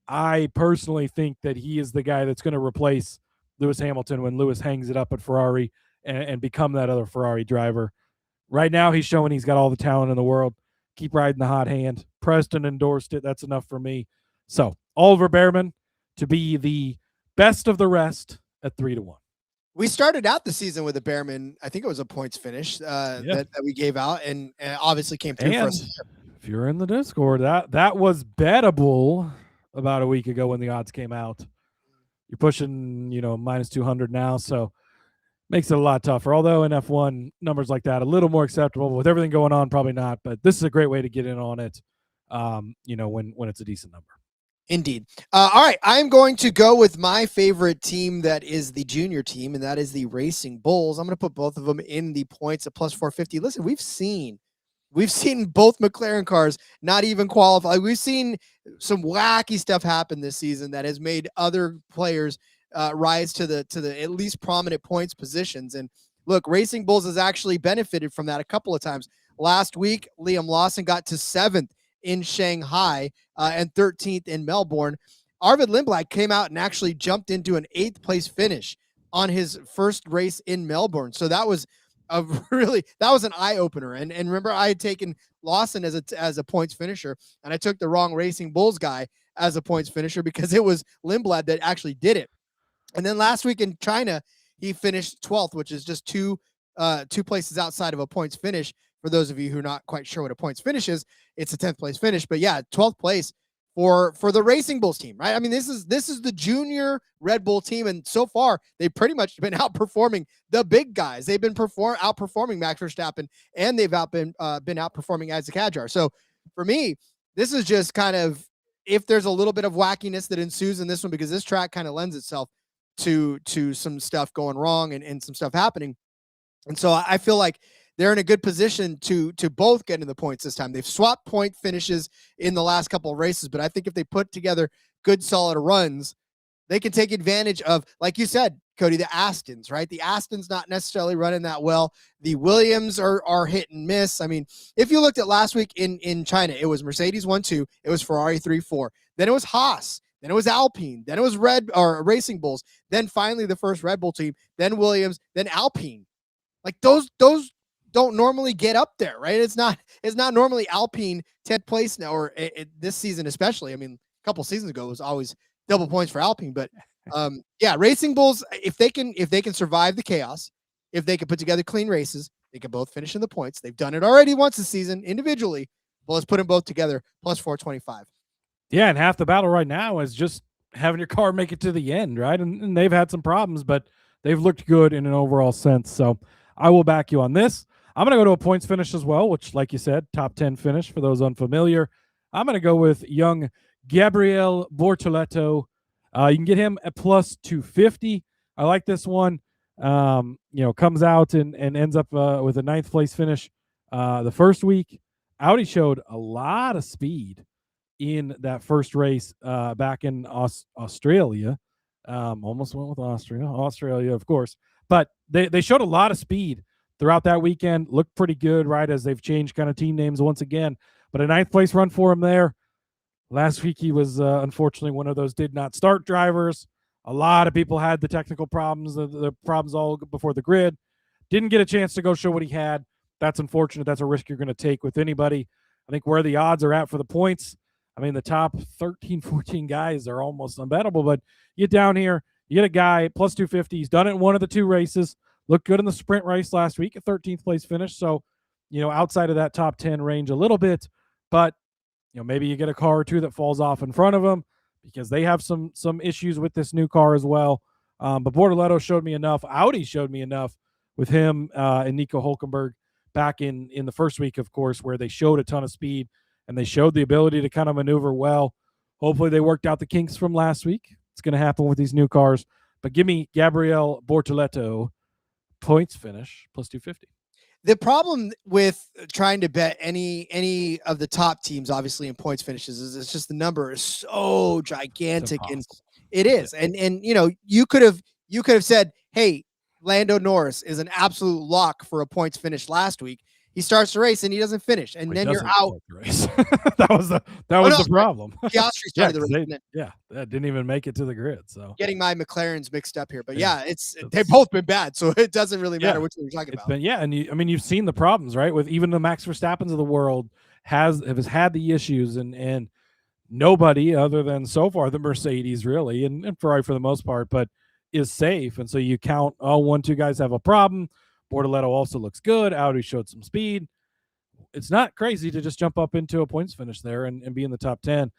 I personally think that he is the guy that's going to replace Lewis Hamilton when Lewis hangs it up at Ferrari and become that other Ferrari driver. Right now, he's showing he's got all the talent in the world. Keep riding the hot hand. Preston endorsed it. That's enough for me. So, Oliver Bearman to be the best of the rest at 3-1. We started out the season with a Bearman. I think it was a points finish that we gave out, and obviously came through for us. If you're in the Discord, that was bettable about a week ago when the odds came out. You're pushing, minus 200 now, so makes it a lot tougher. Although in F1, numbers like that, a little more acceptable. With everything going on, probably not. But this is a great way to get in on it, when it's a decent number. Indeed. All right, I'm going to go with my favorite team that is the junior team, and that is the Racing Bulls. I'm going to put both of them in the points at plus 450. Listen, we've seen both McLaren cars not even qualify. We've seen some wacky stuff happen this season that has made other players rise to the at least prominent points positions. And look, Racing Bulls has actually benefited from that a couple of times. Last week, Liam Lawson got to 7th in Shanghai and 13th in Melbourne. Arvid Lindblad came out and actually jumped into an 8th place finish on his first race in Melbourne. So that was that was an eye opener. And remember, I had taken Lawson as a points finisher, and I took the wrong Racing Bulls guy as a points finisher because it was Lindblad that actually did it. And then last week in China, he finished 12th, which is just two places outside of a points finish. For those of you who are not quite sure what a points finish is, it's a 10th place finish. But yeah, 12th place for the Racing Bulls team, right? I mean, this is the junior Red Bull team, and so far they've pretty much been outperforming the big guys. They've been outperforming Max Verstappen, and they've been outperforming Isaac Hadjar. So for me, this is just kind of, if there's a little bit of wackiness that ensues in this one, because this track kind of lends itself to some stuff going wrong and some stuff happening. And so I feel like they're in a good position to both get in the points this time. They've swapped point finishes in the last couple of races, but I think if they put together good, solid runs, they can take advantage of, like you said, Cody, the Astons, right? The Astons not necessarily running that well. The Williams are hit and miss. I mean, if you looked at last week in China, it was Mercedes 1-2, it was Ferrari 3-4, then it was Haas, then it was Alpine, then it was Racing Bulls, then finally the first Red Bull team, then Williams, then Alpine. Like those don't normally get up there, right? It's not normally Alpine 10th place now, or this season especially. I mean, a couple seasons ago it was always double points for Alpine, but yeah, Racing Bulls, if they can survive the chaos, if they can put together clean races, they can both finish in the points. They've done it already once this season individually. Well, let's put them both together, plus 425. Yeah, and half the battle right now is just having your car make it to the end, right? And they've had some problems, but they've looked good in an overall sense. So I will back you on this. I'm going to go to a points finish as well, which, like you said, top 10 finish for those unfamiliar. I'm going to go with young Gabriel Bortoleto. You can get him at plus 250. I like this one. Comes out and ends up with a 9th place finish the first week. Audi showed a lot of speed in that first race back in Australia. Almost went with Australia, of course. But they showed a lot of speed throughout that weekend. Looked pretty good, right, as they've changed kind of team names once again. But a 9th place run for him there. Last week he was unfortunately one of those did not start drivers. A lot of people had the technical problems, the problems all before the grid. Didn't get a chance to go show what he had. That's unfortunate. That's a risk you're going to take with anybody. I think where the odds are at for the points, I mean, the top 13, 14 guys are almost unbettable. But you get down here, you get a guy plus 250. He's done it in one of the 2 races. Looked good in the sprint race last week, a 13th place finish. So, outside of that top 10 range a little bit, but maybe you get a car or 2 that falls off in front of them because they have some issues with this new car as well. But Bortoleto showed me enough. Audi showed me enough with him and Nico Hülkenberg back in the first week, of course, where they showed a ton of speed and they showed the ability to kind of maneuver well. Hopefully they worked out the kinks from last week. It's going to happen with these new cars. But give me Gabriel Bortoleto points finish plus 250. The problem with trying to bet any of the top teams, obviously in points finishes, is it's just the number is so gigantic, and it is. And you could have said, hey, Lando Norris is an absolute lock for a points finish last week. He starts the race and he doesn't finish, and then you're out. The race. that was the problem. Piastri started the race. That didn't even make it to the grid. So getting my McLarens mixed up here, but they've both been bad, so it doesn't really matter which one you're talking about. And you've seen the problems, right? With even the Max Verstappens of the world has had the issues, and nobody other than so far the Mercedes really and Ferrari for the most part, but is safe. And so you count 1-2 guys have a problem. Bortoleto also looks good. Audi showed some speed. It's not crazy to just jump up into a points finish there and be in the top 10.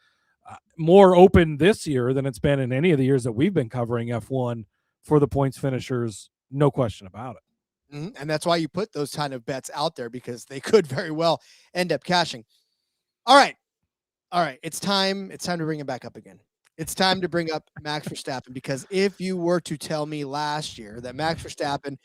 More open this year than it's been in any of the years that we've been covering F1 for the points finishers. No question about it. Mm-hmm. And that's why you put those kind of bets out there, because they could very well end up cashing. All right. It's time to bring him back up again. It's time to bring up Max Verstappen, because if you were to tell me last year that Max Verstappen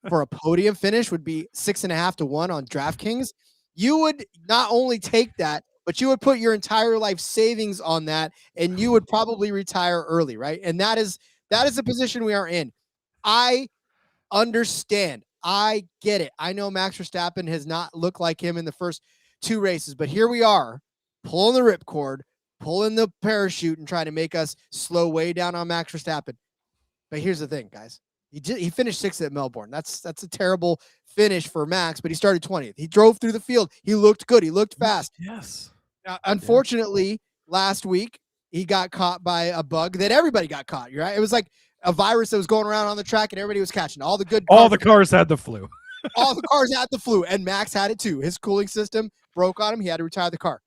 for a podium finish would be 6.5 to 1 on DraftKings, you would not only take that, but you would put your entire life savings on that, and you would probably retire early, right? And that is the position we are in. I understand. I get it. I know Max Verstappen has not looked like him in the first 2 races, but here we are, pulling the ripcord, pulling the parachute and trying to make us slow way down on Max Verstappen. But here's the thing, guys. He finished 6th at Melbourne. That's a terrible finish for Max, but he started 20th. He drove through the field. He looked good. He looked fast. Yes. Unfortunately, last week, he got caught by a bug that everybody got caught, right? It was like a virus that was going around on the track and everybody was catching. All the cars had the flu. All the cars had the flu, and Max had it too. His cooling system broke on him. He had to retire the car.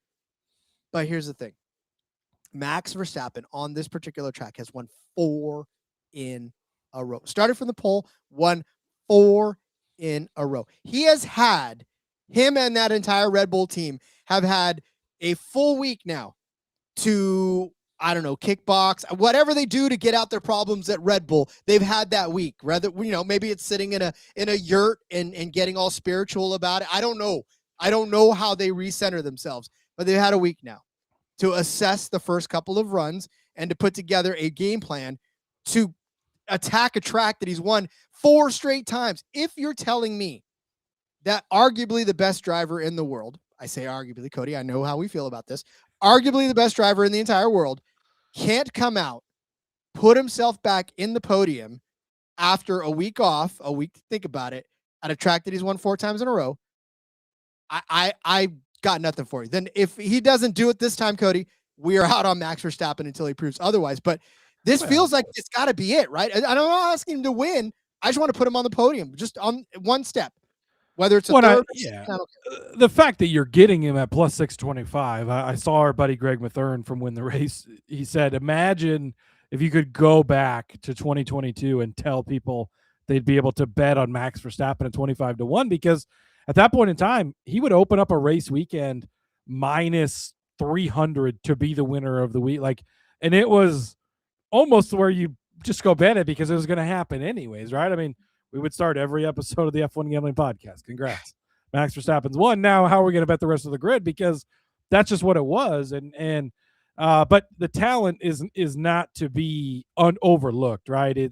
But here's the thing. Max Verstappen on this particular track has won 4 in a row. Started from the pole, won 4 in a row. He has had, him and that entire Red Bull team have had a full week now to, I don't know, kickbox, whatever they do to get out their problems at Red Bull. They've had that week. Rather, maybe it's sitting in a yurt and getting all spiritual about it. I don't know. I don't know how they recenter themselves, but they've had a week now to assess the first couple of runs and to put together a game plan to attack a track that he's won 4 straight times. If you're telling me that arguably the best driver in the world, I say arguably, Cody, I know how we feel about this, arguably the best driver in the entire world, can't come out, put himself back in the podium after a week off, a week to think about it, at a track that he's won 4 times in a row, I got nothing for you. Then if he doesn't do it this time, Cody, we are out on Max Verstappen until he proves otherwise. But this feels like it's got to be it, right? I'm not asking him to win. I just want to put him on the podium, just on one step. Whether it's a third, the fact that you're getting him at plus 625, I saw our buddy Greg Mathern from Win the Race. He said, imagine if you could go back to 2022 and tell people they'd be able to bet on Max Verstappen at 25-1, because at that point in time, he would open up a race weekend minus 300 to be the winner of the week. And it was almost where you just go bet it because it was going to happen anyways, right? I mean, we would start every episode of the F1 Gambling Podcast. Congrats. Max Verstappen's won. Now, how are we going to bet the rest of the grid? Because that's just what it was. But the talent is not to be overlooked, right?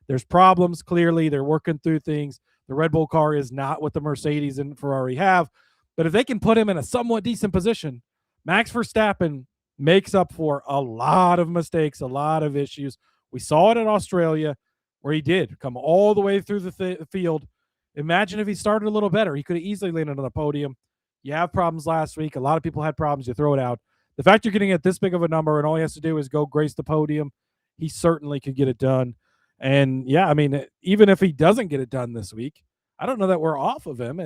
There's problems. Clearly, they're working through things. The Red Bull car is not what the Mercedes and Ferrari have. But if they can put him in a somewhat decent position, Max Verstappen makes up for a lot of mistakes, a lot of issues. We saw it in Australia, where he did come all the way through the field. Imagine if he started a little better. He could have easily landed on the podium. You have problems last week. A lot of people had problems. You throw it out. The fact you're getting at this big of a number and all he has to do is go grace the podium, he certainly could get it done. And, yeah, I mean, even if he doesn't get it done this week, I don't know that we're off of him.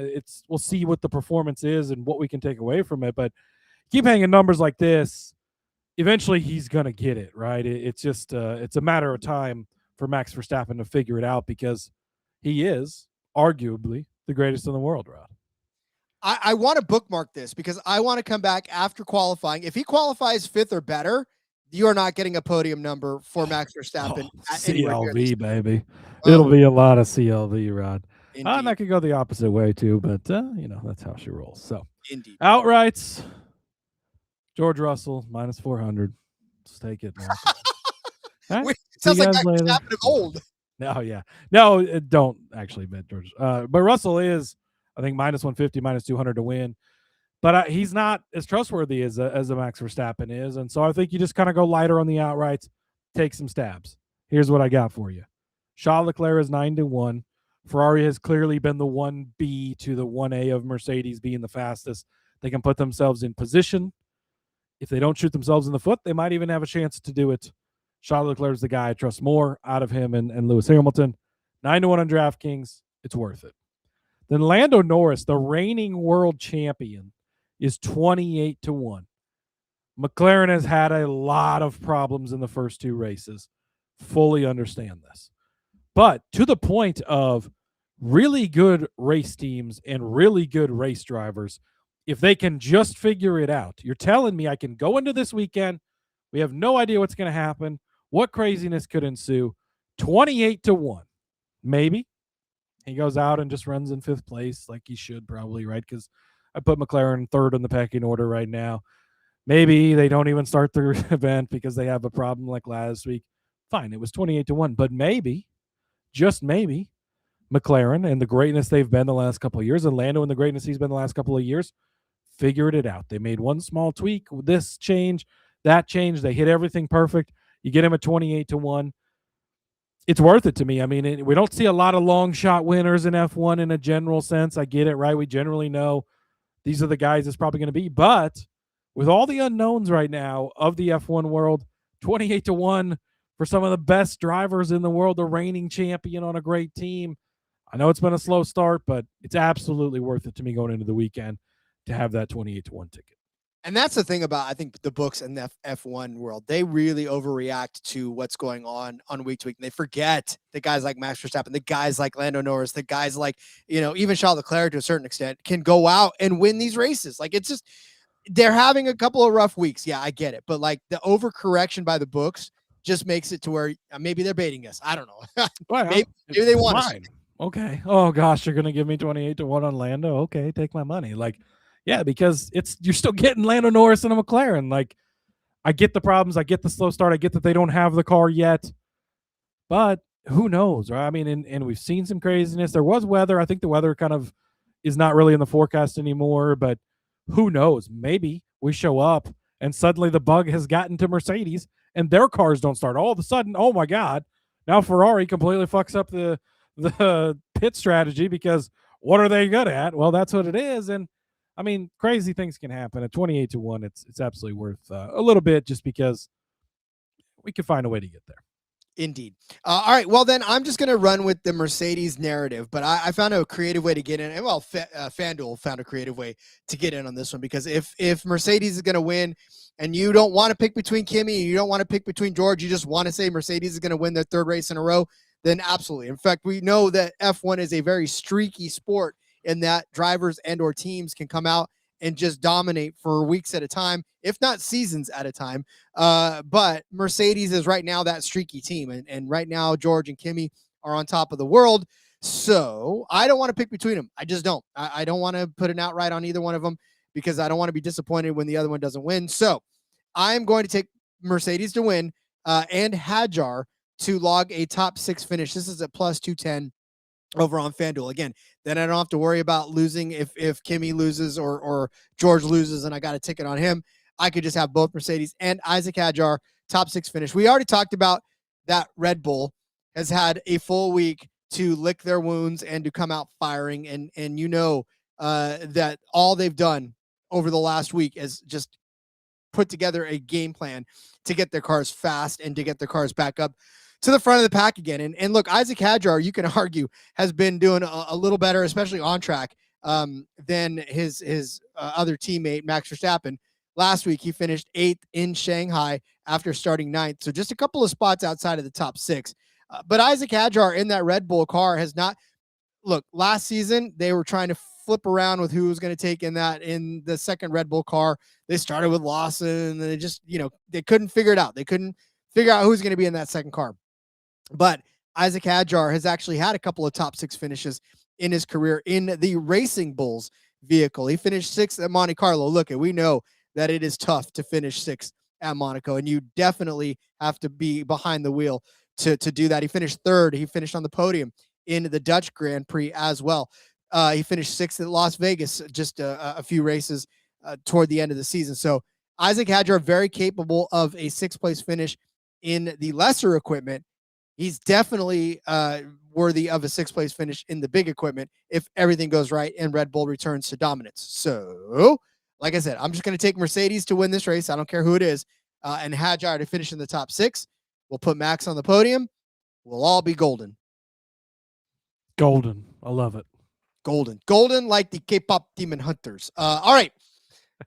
We'll see what the performance is and what we can take away from it. But keep hanging numbers like this, eventually he's going to get it, right? It's just it's a matter of time for Max Verstappen to figure it out, because he is arguably the greatest in the world, Rod. I want to bookmark this because I want to come back after qualifying. If he qualifies 5th or better, you are not getting a podium number for Max Verstappen. CLV, baby. It'll be a lot of CLV, Rod. And I could go the opposite way too, but that's how she rolls. So Indeed. Outrights, George Russell minus 400. Let's take it. Right? Wait, sounds like Max Verstappen of old. No, don't actually bet George. But Russell is, I think, minus 150, minus 200 to win. But he's not as trustworthy as a Max Verstappen is. And so I think you just kind of go lighter on the outrights, take some stabs. Here's what I got for you. Charles Leclerc is 9-1. Ferrari has clearly been the 1B to the 1A of Mercedes being the fastest. They can put themselves in position. If they don't shoot themselves in the foot, they might even have a chance to do it. Charles Leclerc is the guy I trust more out of him and Lewis Hamilton. 9-1 on DraftKings. It's worth it. Then Lando Norris, the reigning world champion, is 28-1. McLaren has had a lot of problems in the first 2 races. Fully understand this. But to the point of really good race teams and really good race drivers, if they can just figure it out, you're telling me I can go into this weekend. We have no idea what's going to happen. What craziness could ensue? 28-1. Maybe he goes out and just runs in 5th place like he should probably, right? Because I put McLaren 3rd in the pecking order right now. Maybe they don't even start the event because they have a problem like last week. Fine, it was 28-1. But maybe, just maybe, McLaren and the greatness they've been the last couple of years, and Lando and the greatness he's been the last couple of years, figured it out. They made one small tweak with this change. that change. They hit everything perfect. You get him at 28-1. It's worth it to me. I mean, we don't see a lot of long shot winners in F1 in a general sense. I get it, right? We generally know these are the guys it's probably going to be. But with all the unknowns right now of the F1 world, 28-1 for some of the best drivers in the world, the reigning champion on a great team. I know it's been a slow start, but it's absolutely worth it to me going into the weekend to have that 28-1 ticket. And that's the thing about, I think, the books and the F1 world. They really overreact to what's going on week to week. And they forget the guys like Max Verstappen, the guys like Lando Norris, the guys like, even Charles Leclerc to a certain extent can go out and win these races. Like, it's just, they're having a couple of rough weeks. Yeah, I get it. But like the overcorrection by the books just makes it to where maybe they're baiting us. I don't know. Well, maybe they want us. Okay. Oh gosh, you're going to give me 28-1 on Lando. Okay. Take my money. Like, yeah, because you're still getting Lando Norris and a McLaren. Like, I get the problems. I get the slow start. I get that they don't have the car yet, but who knows, right? I mean, and we've seen some craziness. There was weather. I think the weather kind of is not really in the forecast anymore, but who knows? Maybe we show up and suddenly the bug has gotten to Mercedes and their cars don't start. All of a sudden, oh my God, now Ferrari completely fucks up the pit strategy because what are they good at? Well, that's what it is. And I mean, crazy things can happen at 28-1. It's absolutely worth a little bit just because we could find a way to get there. Indeed. All right. Well, then I'm just going to run with the Mercedes narrative, but I found a creative way to get in. And well, FanDuel found a creative way to get in on this one, because if Mercedes is going to win and you don't want to pick between Kimi, you don't want to pick between George, you just want to say Mercedes is going to win their third race in a row, then absolutely. In fact, we know that F1 is a very streaky sport in that drivers and or teams can come out and just dominate for weeks at a time, if not seasons at a time. But Mercedes is right now that streaky team. And right now, George and Kimi are on top of the world. So I don't want to pick between them. I just don't. I don't want to put an outright on either one of them because I don't want to be disappointed when the other one doesn't win. So I'm going to take Mercedes to win and Hadjar to log a top 6 finish. This is at plus 210 over on FanDuel. Again, then I don't have to worry about losing if Kimi loses or George loses and I got a ticket on him. I could just have both Mercedes and Isaac Hadjar top 6 finish. We already talked about that Red Bull has had a full week to lick their wounds and to come out firing. And that all they've done over the last week is just put together a game plan to get their cars fast and to get their cars back up to the front of the pack again. And look, Isaac Hadjar, you can argue, has been doing a little better, especially on track, than his other teammate, Max Verstappen. Last week, he finished 8th in Shanghai after starting 9th. So just a couple of spots outside of the top 6. But Isaac Hadjar in that Red Bull car has not – look, last season, they were trying to flip around with who was going to take in the second Red Bull car. They started with Lawson, and they just, they couldn't figure it out. They couldn't figure out who's going to be in that second car. But Isaac Hadjar has actually had a couple of top 6 finishes in his career in the Racing Bulls vehicle. He finished 6th at Monte Carlo. Look, we know that it is tough to finish 6th at Monaco, and you definitely have to be behind the wheel to do that. He finished 3rd. He finished on the podium in the Dutch Grand Prix as well. He finished 6th at Las Vegas, just a few races toward the end of the season. So Isaac Hadjar, very capable of a 6th place finish in the lesser equipment. He's definitely worthy of a 6th place finish in the big equipment if everything goes right and Red Bull returns to dominance. So, like I said, I'm just going to take Mercedes to win this race. I don't care who it is. And Hadjar to finish in the top 6. We'll put Max on the podium. We'll all be golden. Golden. I love it. Golden. Golden like the K-pop Demon Hunters. All right.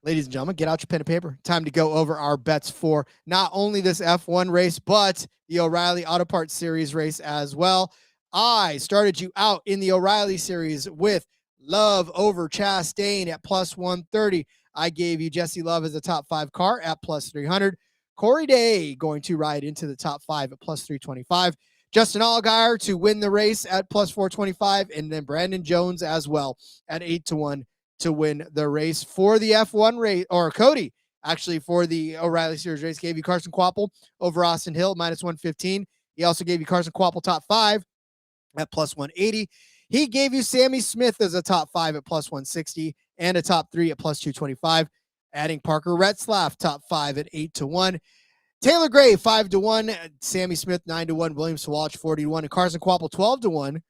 Ladies and gentlemen, get out your pen and paper. Time to go over our bets for not only this F1 race, but the O'Reilly Auto Parts Series race as well. I started you out in the O'Reilly Series with Love over Chastain at plus 130. I gave you Jesse Love as a top 5 car at plus 300. Corey Day going to ride into the top 5 at plus 325. Justin Allgaier to win the race at plus 425. And then Brandon Jones as well at 8-1 to win the race for the F1 race, or Cody, actually, for the O'Reilly Series race, gave you Carson Kvapil over Austin Hill, minus 115. He also gave you Carson Kvapil top 5 at plus 180. He gave you Sammy Smith as a top 5 at plus 160 and a top 3 at plus 225. Adding Parker Retzlaff, top 5 at 8-1. Taylor Gray, 5-1. Sammy Smith, 9-1. William Sawalch, 40-1. And Carson Kvapil, 12-1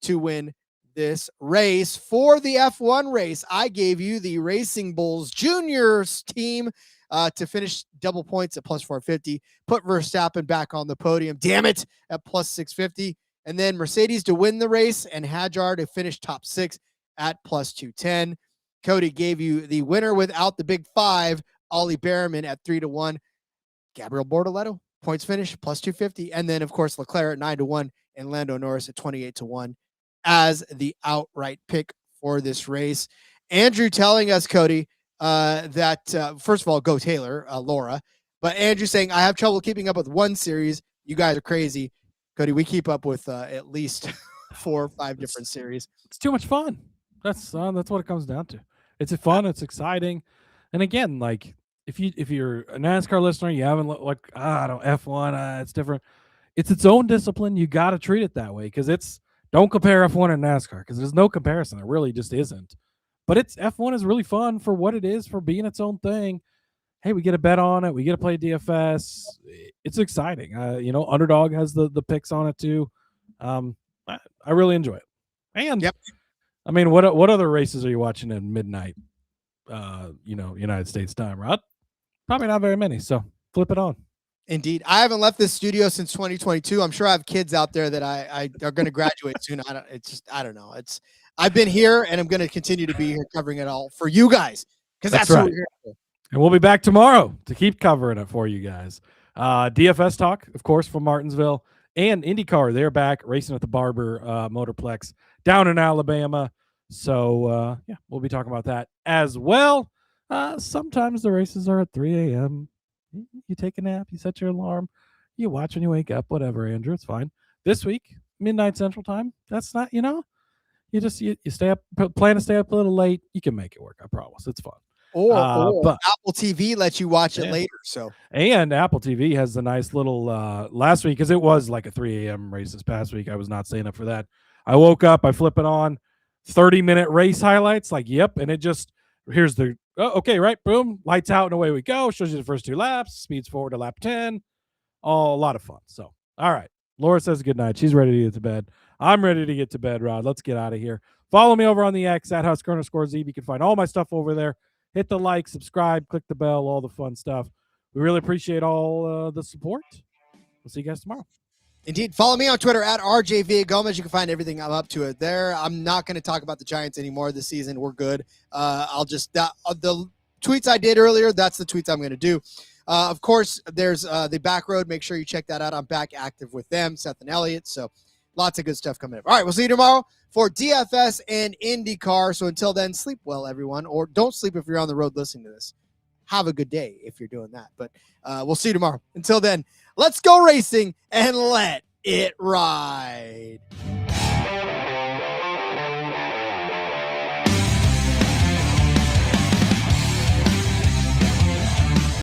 to win this race. For the F1 race, I gave you the Racing Bulls Juniors team to finish double points at plus 450. Put Verstappen back on the podium, damn it, at plus 650. And then Mercedes to win the race and Hadjar to finish top 6 at plus 210. Cody gave you the winner without the big 5, Ollie Bearman at 3-1. Gabriel Bortoleto, points finish, plus 250. And then, of course, Leclerc at 9-1 and Lando Norris at 28-1 as the outright pick for this race. Andrew telling us, Cody, that, first of all, go Taylor, Laura. But Andrew saying, I have trouble keeping up with one series. You guys are crazy. Cody, we keep up with at least 4 or 5 different series. It's too much fun. That's what it comes down to. It's fun. It's exciting. And again, like, if you're a NASCAR listener, you haven't F1, it's different. It's its own discipline. You got to treat it that way because don't compare F1 and NASCAR because there's no comparison. It really just isn't. But F1 is really fun for what it is, for being its own thing. Hey, we get a bet on it. We get to play DFS. It's exciting. Underdog has the picks on it too. I really enjoy it. And yep. I mean, what other races are you watching at midnight? United States time, Rod? Probably not very many. So flip it on. Indeed. I haven't left this studio since 2022. I'm sure I have kids out there that I are going to graduate soon. I don't know. I've been here and I'm going to continue to be here covering it all for you guys. Because that's right. What we're here for. And we'll be back tomorrow to keep covering it for you guys. DFS talk, of course, from Martinsville, and IndyCar. They're back racing at the Barber Motorplex down in Alabama. So, we'll be talking about that as well. Sometimes the races are at 3 a.m. You take a nap, you set your alarm, you watch when you wake up, whatever, Andrew. It's fine. This week, midnight Central Time, that's not, you stay up, plan to stay up a little late. You can make it work. I promise. It's fun. Or Apple TV lets you watch it later. So, and Apple TV has the nice little last week, because it was like a 3 a.m. race this past week. I was not staying up for that. I woke up, I flip it on, 30-minute race highlights. Like, yep, and it just here's the okay, right? Boom, lights out, and away we go. Shows you the first 2 laps, speeds forward to lap 10. A lot of fun. So, all right. Laura says good night. She's ready to get to bed. I'm ready to get to bed, Rod. Let's get out of here. Follow me over on the X at Husker_Zeeb. You can find all my stuff over there. Hit the like, subscribe, click the bell, all the fun stuff. We really appreciate all the support. We'll see you guys tomorrow. Indeed. Follow me on Twitter at RJ Villagomez. You can find everything I'm up to it there. I'm not going to talk about the Giants anymore this season. We're good. I'll just the tweets I did earlier, that's the tweets I'm going to do. Of course, there's the Back Road. Make sure you check that out. I'm back active with them, Seth and Elliott. So lots of good stuff coming up. All right, we'll see you tomorrow for DFS and IndyCar. So until then, sleep well, everyone, or don't sleep if you're on the road listening to this. Have a good day if you're doing that. But we'll see you tomorrow. Until then, let's go racing and let it ride.